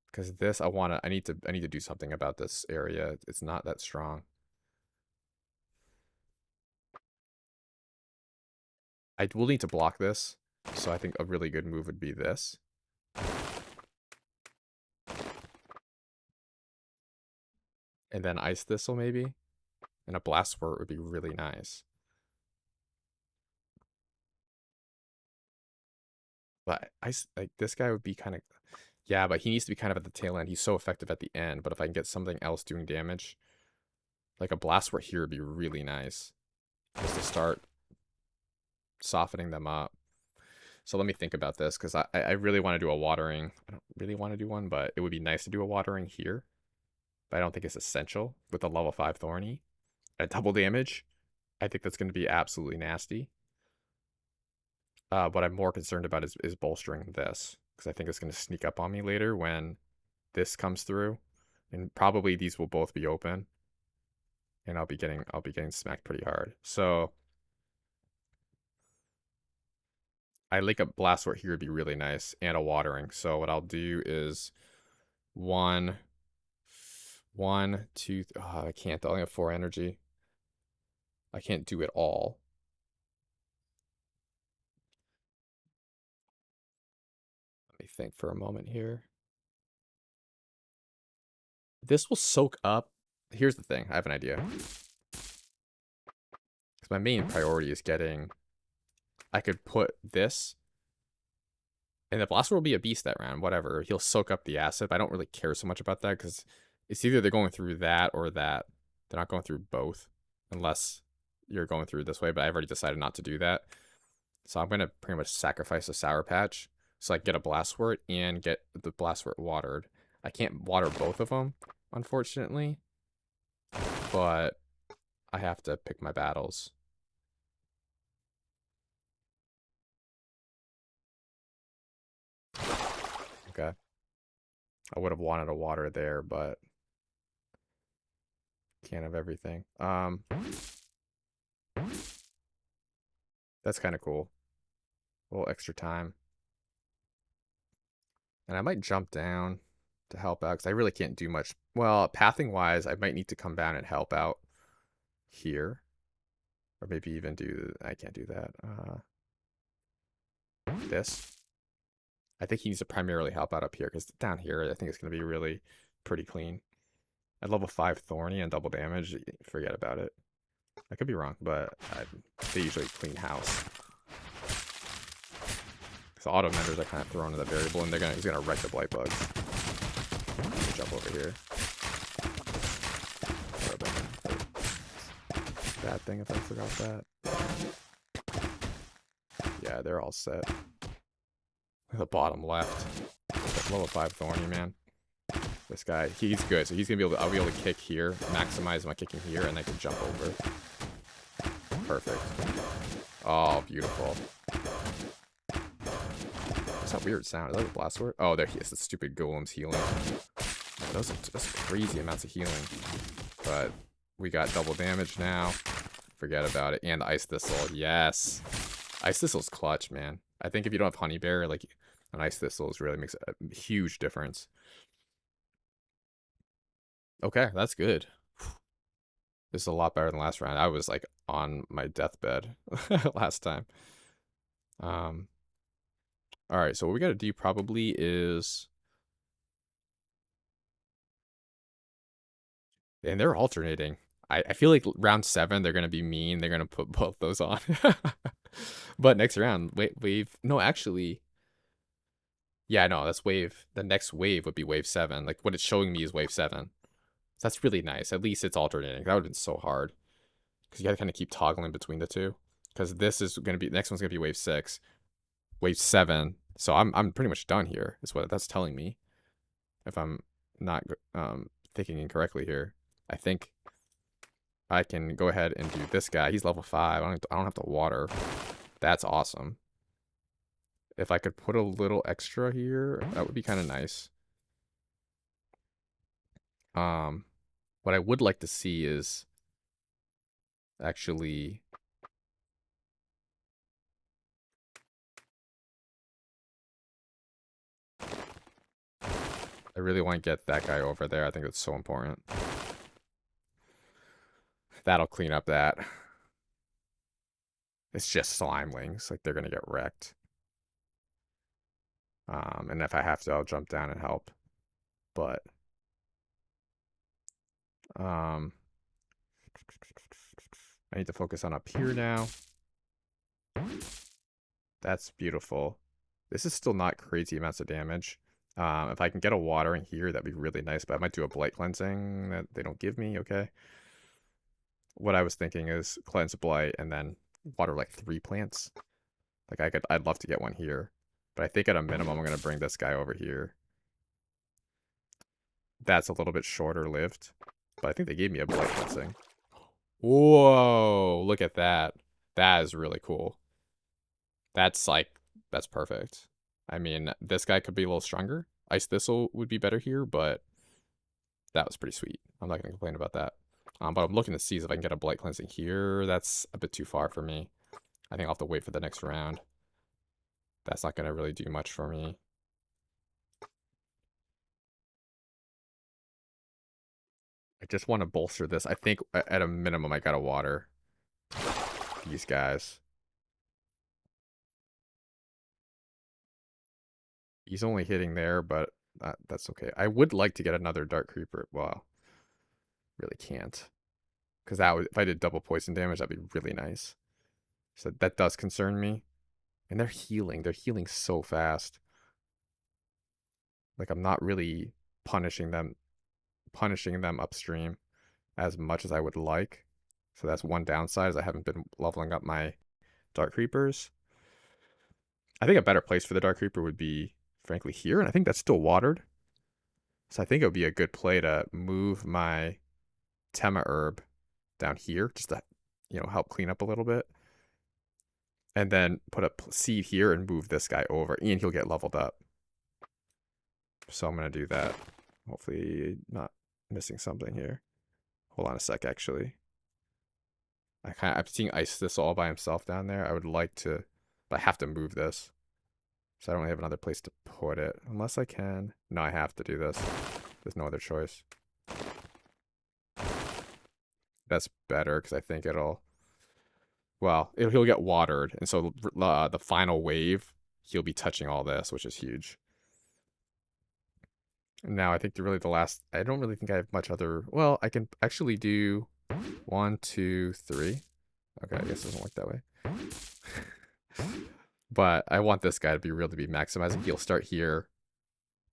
Because this, I need to do something about this area. It's not that strong. I will need to block this. So I think a really good move would be this. And then Ice Thistle maybe. And a Blast Sport would be really nice. But like this guy would be kind of... Yeah, but he needs to be kind of at the tail end. He's so effective at the end. But if I can get something else doing damage, like a Blast Sport here would be really nice. Just to start softening them up. So let me think about this, because I really want to do a watering. I don't really want to do one, but it would be nice to do a watering here. But I don't think it's essential with a level 5 Thorny. At double damage, I think that's going to be absolutely nasty. What I'm more concerned about is bolstering this, because I think it's going to sneak up on me later when this comes through. And probably these will both be open. And I'll be getting smacked pretty hard. So I like a Blast Wart here would be really nice, and a watering. So what I'll do is one, two. Oh, I can't. I only have 4 energy. I can't do it all. Let me think for a moment here. This will soak up. Here's the thing. I have an idea. Because my main priority is getting... I could put this... And the Blaster will be a beast that round, whatever. He'll soak up the acid, but I don't really care so much about that, because it's either they're going through that or that. They're not going through both, unless you're going through this way, but I've already decided not to do that. So I'm going to pretty much sacrifice a Sour Patch, so I get a Blast Wart and get the Blast Wart watered. I can't water both of them, unfortunately, but I have to pick my battles. Okay. I would have wanted a water there, but can't have everything. That's kind of cool. A little extra time. And I might jump down to help out because I really can't do much. Well, pathing wise, I might need to come down and help out here. Or maybe even do, I can't do that. This. I think he needs to primarily help out up here because down here, I think it's going to be really pretty clean. At level 5 Thorny and double damage, forget about it. I could be wrong, but they usually clean house. So auto menders are kind of thrown in the variable, and he's gonna wreck the blight bugs. Jump over here. Bad thing if I forgot that. Yeah, they're all set. The bottom left. Level 5 Thorny, man. This guy, he's good. So he's gonna be able to, I'll be able to kick here, maximize my kicking here, and I can jump over. Perfect. Oh, beautiful. What's that weird sound? Is that a blast word? Oh, there he is. The stupid golem's healing. Oh, that's crazy amounts of healing. But we got double damage now. Forget about it. And Ice Thistle. Yes. Ice Thistle's clutch, man. I think if you don't have Honey Bear, like an Ice Thistle really makes a huge difference. Okay, that's good. This is a lot better than last round. I was like on my deathbed last time. All right, so what we got to do probably is, and they're alternating. I feel like round 7 they're gonna be mean. They're gonna put both those on. But next round, wave. No, actually, yeah, no, that's wave. The next wave would be wave 7. Like what it's showing me is wave 7. So that's really nice. At least it's alternating. That would have been so hard because you got to kind of keep toggling between the two. Because this is gonna be, next one's gonna be wave 6, wave 7. So I'm pretty much done here. Is what that's telling me. If I'm not thinking incorrectly here, I think I can go ahead and do this guy. He's level 5. I don't have to water. That's awesome. If I could put a little extra here, that would be kind of nice. What I would like to see is actually I really want to get that guy over there. I think it's so important. That'll clean up that. It's just slimelings. Like, they're going to get wrecked. And if I have to, I'll jump down and help. But, I need to focus on up here now. That's beautiful. This is still not crazy amounts of damage. If I can get a watering here, that'd be really nice. But I might do a blight cleansing that they don't give me. Okay. What I was thinking is cleanse blight and then water like 3 plants. Like I'd love to get one here. But I think at a minimum, I'm going to bring this guy over here. That's a little bit shorter lived. But I think they gave me a blight cleansing. Whoa, look at that. That is really cool. That's perfect. I mean, this guy could be a little stronger. Ice Thistle would be better here, but that was pretty sweet. I'm not going to complain about that. But I'm looking to see if I can get a blight cleansing here. That's a bit too far for me. I think I'll have to wait for the next round. That's not going to really do much for me. I just want to bolster this. I think at a minimum, I got to water these guys. He's only hitting there, but that's okay. I would like to get another Dark Creeper. Well, really can't. Because that would, if I did double poison damage, that'd be really nice. So that does concern me. And they're healing. They're healing so fast. Like, I'm not really punishing them upstream as much as I would like. So that's one downside, is I haven't been leveling up my Dark Creepers. I think a better place for the Dark Creeper would be, frankly, here. And I think that's still watered. So I think it would be a good play to move my Tema Herb down here, just to, help clean up a little bit. And then put a seed here and move this guy over, and he'll get leveled up. So I'm going to do that. Hopefully not missing something here. Hold on a sec, actually. I'm seeing Ice this all by himself down there. I would like to, but I have to move this. So I don't really have another place to put it. Unless I can. No, I have to do this. There's no other choice. That's better because I think it'll. Well, he'll get watered, and so the final wave, he'll be touching all this, which is huge. Now I think the last. I don't really think I have much other. Well, I can actually do 1, 2, 3. Okay, I guess it doesn't work that way. But I want this guy to be maximizing. He'll start here,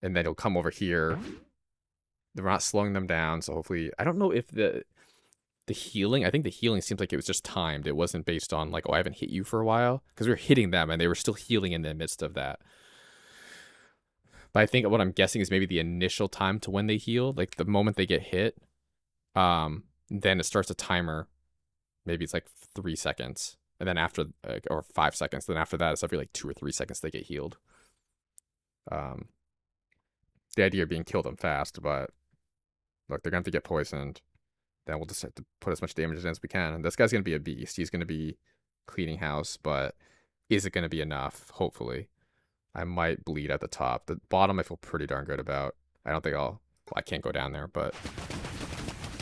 and then he'll come over here. We're not slowing them down, so hopefully, I don't know if the healing. I think the healing seems like it was just timed. It wasn't based on like, oh, I haven't hit you for a while, because we were hitting them and they were still healing in the midst of that. But I think what I'm guessing is maybe the initial time to when they heal, like the moment they get hit, then it starts a timer. Maybe it's like 3 seconds, and then after, or 5 seconds. Then after that, it's every like 2 or 3 seconds they get healed. The idea being kill them fast, but look, they're gonna have to get poisoned. Then we'll just have to put as much damage in as we can. And this guy's gonna be a beast. He's gonna be cleaning house, but is it gonna be enough? Hopefully. I might bleed at the top. The bottom I feel pretty darn good about. I don't think Well, I can't go down there, but...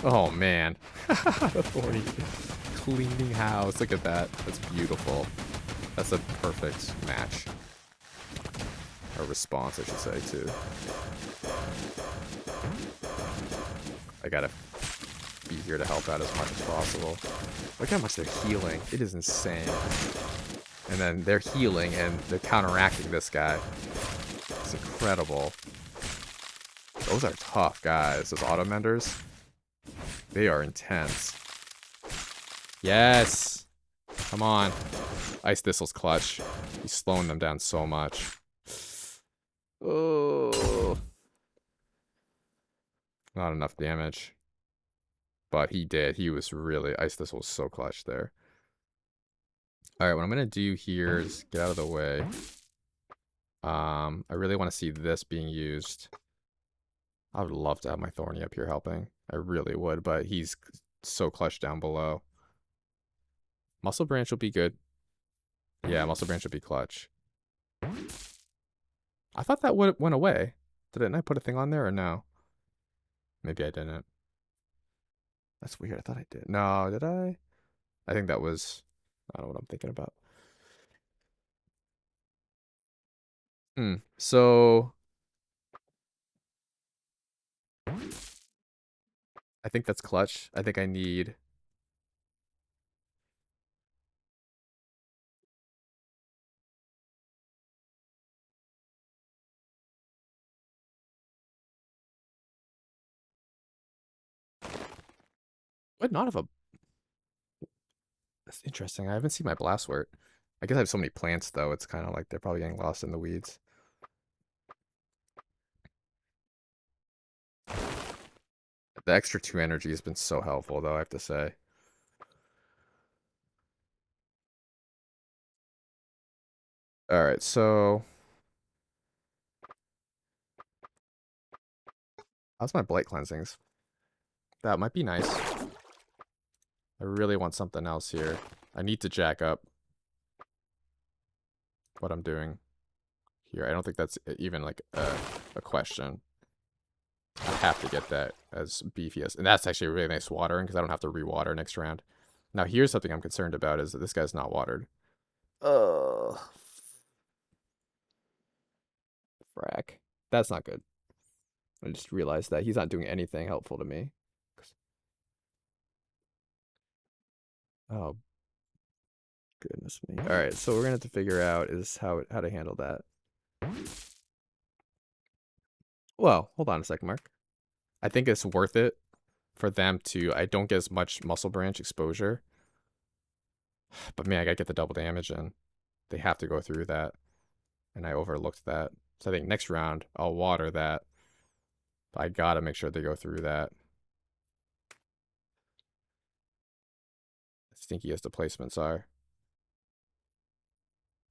Oh, man. The thorny cleaning house. Look at that. That's beautiful. That's a perfect match. Or response, I should say, too. I gotta be here to help out as much as possible. Look how much they're healing. It is insane. And then they're healing and they're counteracting this guy. It's incredible. Those are tough guys. Those auto menders. They are intense. Yes. Come on. Ice Thistle's clutch. He's slowing them down so much. Oh. Not enough damage. But he did. He was really... Ice Thistle was so clutch there. Alright, what I'm going to do here is get out of the way. I really want to see this being used. I would love to have my Thorny up here helping. I really would, but he's so clutch down below. Muscle Branch will be good. Yeah, Muscle Branch will be clutch. I thought that went away. Didn't I put a thing on there or no? Maybe I didn't. That's weird. I thought I did. No, did I? I think that was... I don't know what I'm thinking about. So... I think that's clutch. I think I need... Would not have a... That's interesting. I haven't seen my Blastwort. I guess I have so many plants, though. It's kind of like they're probably getting lost in the weeds. The extra 2 energy has been so helpful, though, I have to say. Alright, so... How's my Blight Cleansings? That might be nice. I really want something else here. I need to jack up what I'm doing here. I don't think that's even like a question. I have to get that as beefy as... And that's actually really nice watering because I don't have to re-water next round. Now here's something I'm concerned about is that this guy's not watered. Ugh. Frack. That's not good. I just realized that he's not doing anything helpful to me. Oh, goodness me. All right, so we're gonna have to figure out is how to handle that. Well, hold on a second, Mark. I think it's worth it for them to... I don't get as much Muscle Branch exposure. But man, I gotta get the double damage in. They have to go through that. And I overlooked that. So I think next round, I'll water that. But I gotta make sure they go through that. Stinky as the placements are.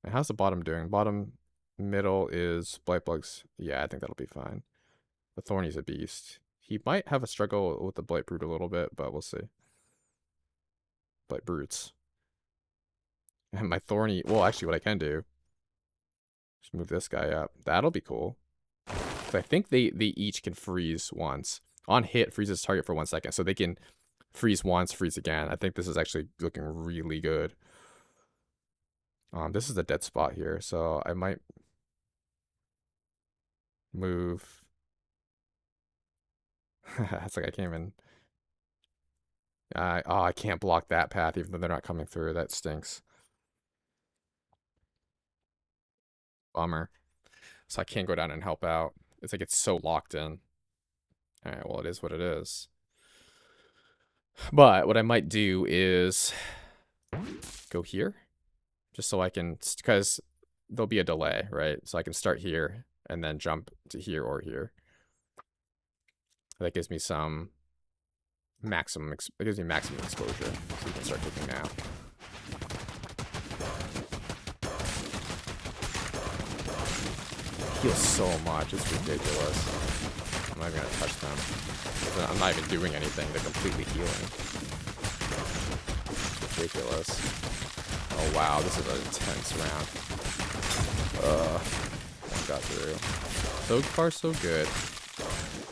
And how's the bottom doing? Bottom middle is Blight Bugs. Yeah, I think that'll be fine. The Thorny's a beast. He might have a struggle with the Blight Brute a little bit, but we'll see. Blight Brutes. And my Thorny... Well, actually, what I can do... Just move this guy up. That'll be cool. So I think they each can freeze once. On hit, freezes target for 1 second. So they can freeze once, freeze again. I think this is actually looking really good. This is a dead spot here, so I might move. It's like I can't even. I can't block that path even though they're not coming through. That stinks. Bummer. So I can't go down and help out. It's like it's so locked in. All right, well, it is what it is. But what I might do is go here, just so I can, because there'll be a delay, right? So I can start here and then jump to here or here. That gives me some maximum, it gives me maximum exposure. So we can start cooking now. Heals so much, it's ridiculous. I'm not even gonna touch them. I'm not even doing anything, they're completely healing. It's ridiculous. Oh wow, this is an intense round. One got through. So far, so good.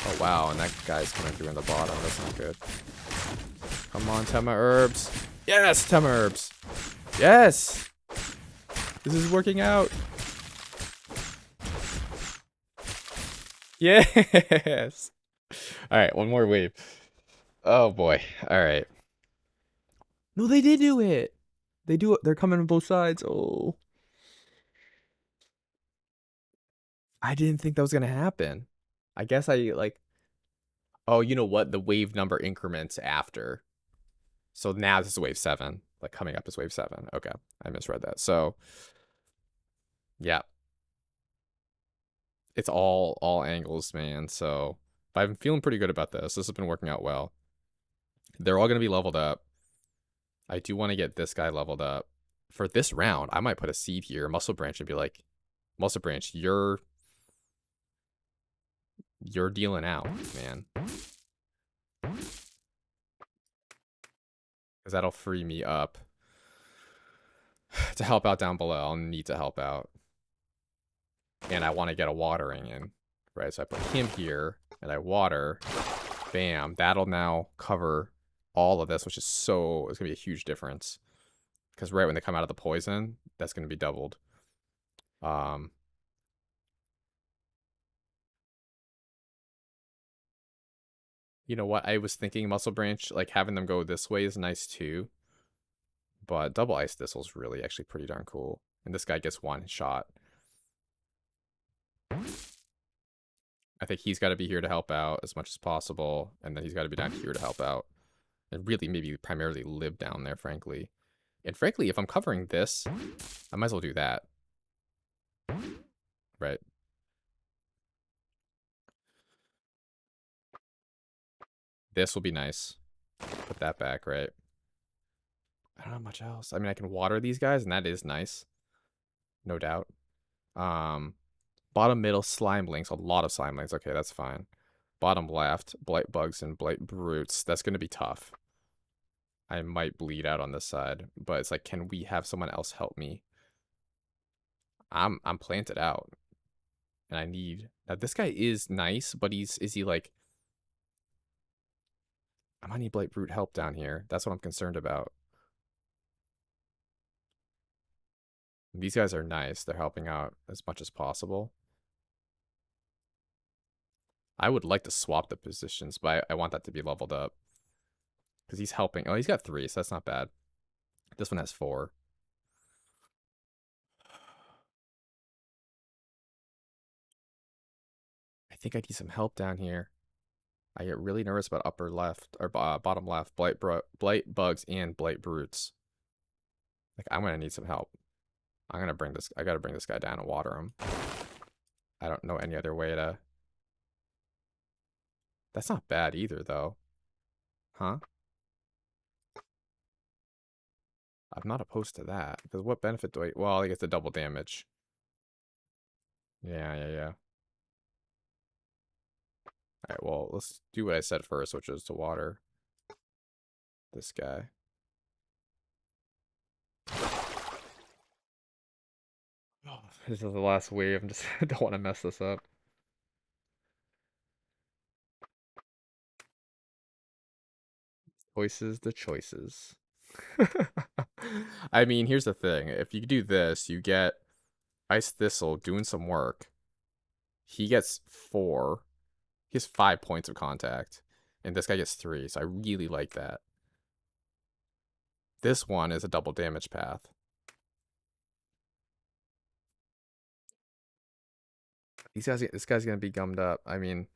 Oh wow, and that guy's coming through in the bottom. That's not good. Come on, Tema Herbs. Yes, Tema Herbs. Yes! This is working out. Yes! Alright, one more wave. Oh boy. Alright. No, they did do it. They do it. They're coming on both sides. Oh. I didn't think that was going to happen. I guess I, like... Oh, you know what? The wave number increments after. So now this is wave 7. Like, coming up is wave 7. Okay. I misread that. So, yeah. It's all angles, man. So, but I'm feeling pretty good about this. This has been working out well. They're all going to be leveled up. I do want to get this guy leveled up. For this round, I might put a seed here, Muscle Branch, and be like, Muscle Branch, you're dealing out, man. Because that'll free me up to help out down below. I'll need to help out. And I want to get a watering in, right? So I put him here, and I water. Bam. That'll now cover all of this, which is it's going to be a huge difference. Because right when they come out of the poison, that's going to be doubled. You know what? I was thinking Muscle Branch, like having them go this way is nice too. But double Ice Thistle is really actually pretty darn cool. And this guy gets one shot. I think he's got to be here to help out as much as possible. And then he's got to be down here to help out. And really maybe primarily live down there, frankly. And frankly, if I'm covering this, I might as well do that. Right? This will be nice. Put that back, right? I don't have much else. I mean, I can water these guys, and that is nice. No doubt. Bottom middle, Slime Links. A lot of Slime Links. Okay, that's fine. Bottom left, Blight Bugs and Blight Brutes. That's going to be tough. I might bleed out on this side. But it's like, can we have someone else help me? I'm planted out. And I need... Now, this guy is nice, but is he like... I might need Blight Brute help down here. That's what I'm concerned about. These guys are nice. They're helping out as much as possible. I would like to swap the positions, but I want that to be leveled up. Because he's helping. Oh, he's got 3, so that's not bad. This one has 4. I think I need some help down here. I get really nervous about upper left, or bottom left. Blight Bugs and Blight Brutes. Like, I'm going to need some help. I gotta bring this guy down and water him. I don't know any other way to... That's not bad either, though. Huh? I'm not opposed to that. Because what benefit do I... Well, I get the double damage. Yeah. Alright, well, let's do what I said first, which is to water this guy. This is the last wave. I'm just don't want to mess this up. Choices, the choices. I mean, here's the thing. If you do this, you get Ice Thistle doing some work. He gets 4. He has 5 points of contact. And this guy gets 3, so I really like that. This one is a double damage path. This guy's gonna be gummed up. I mean,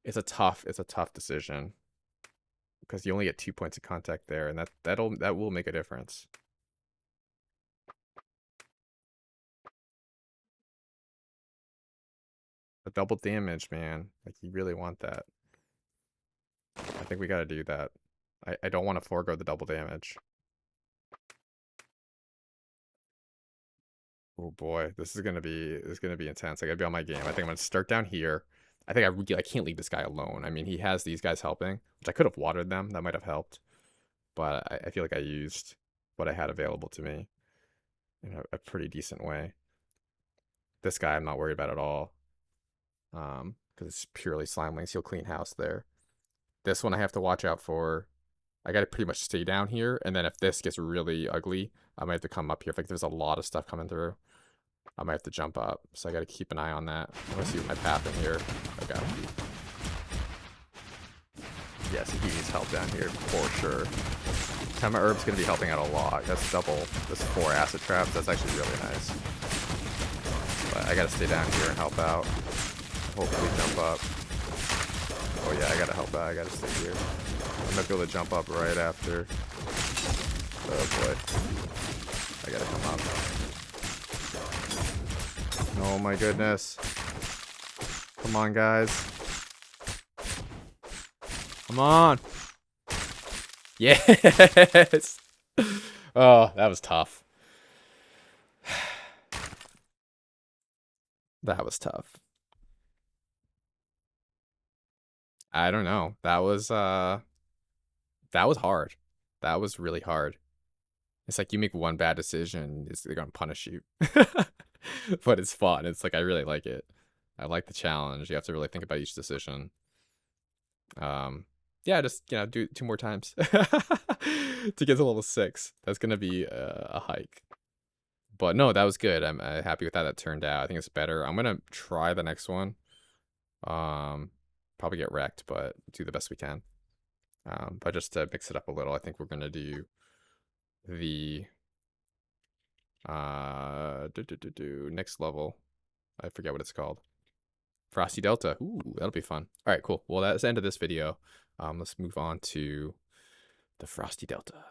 it's a tough decision. Because you only get 2 points of contact there, and that will make a difference. A double damage, man. Like, you really want that. I think we gotta do that. I don't want to forego the double damage. Oh boy, this is gonna be intense. I gotta be on my game. I think I'm gonna start down here. I think I can't leave this guy alone. I mean, he has these guys helping, which I could have watered them. That might have helped, but I feel like I used what I had available to me in a pretty decent way. This guy I'm not worried about at all, because it's purely Slimelings. He'll clean house there. This one I have to watch out for. I gotta pretty much stay down here, and then if this gets really ugly, I might have to come up here. If like there's a lot of stuff coming through, I might have to jump up. So I gotta keep an eye on that. I wanna see my path in here. Okay. Yes, he needs help down here for sure. Tema Herb's gonna be helping out a lot. That's double. That's 4 acid traps. That's actually really nice. But I gotta stay down here and help out. Hopefully jump up. Oh yeah, I gotta help out. I gotta stay here. I might be able to jump up right after. Oh boy. I gotta come up. Oh my goodness. Come on, guys. Come on. Yes. Oh, that was tough. That was tough. I don't know. That was hard. That was really hard. It's like you make one bad decision, they're gonna punish you. But it's fun. It's like I really like it. I like the challenge. You have to really think about each decision. Yeah, just do 2 more times to get to level 6. That's gonna be a hike. But no, that was good. I'm happy with how that turned out. I think it's better. I'm gonna try the next one. Probably get wrecked, but do the best we can. But just to mix it up a little, I think we're gonna do the next level. I forget what it's called. Frosty Delta. Ooh, that'll be fun. All right, cool. Well, that's the end of this video. Let's move on to the Frosty Delta.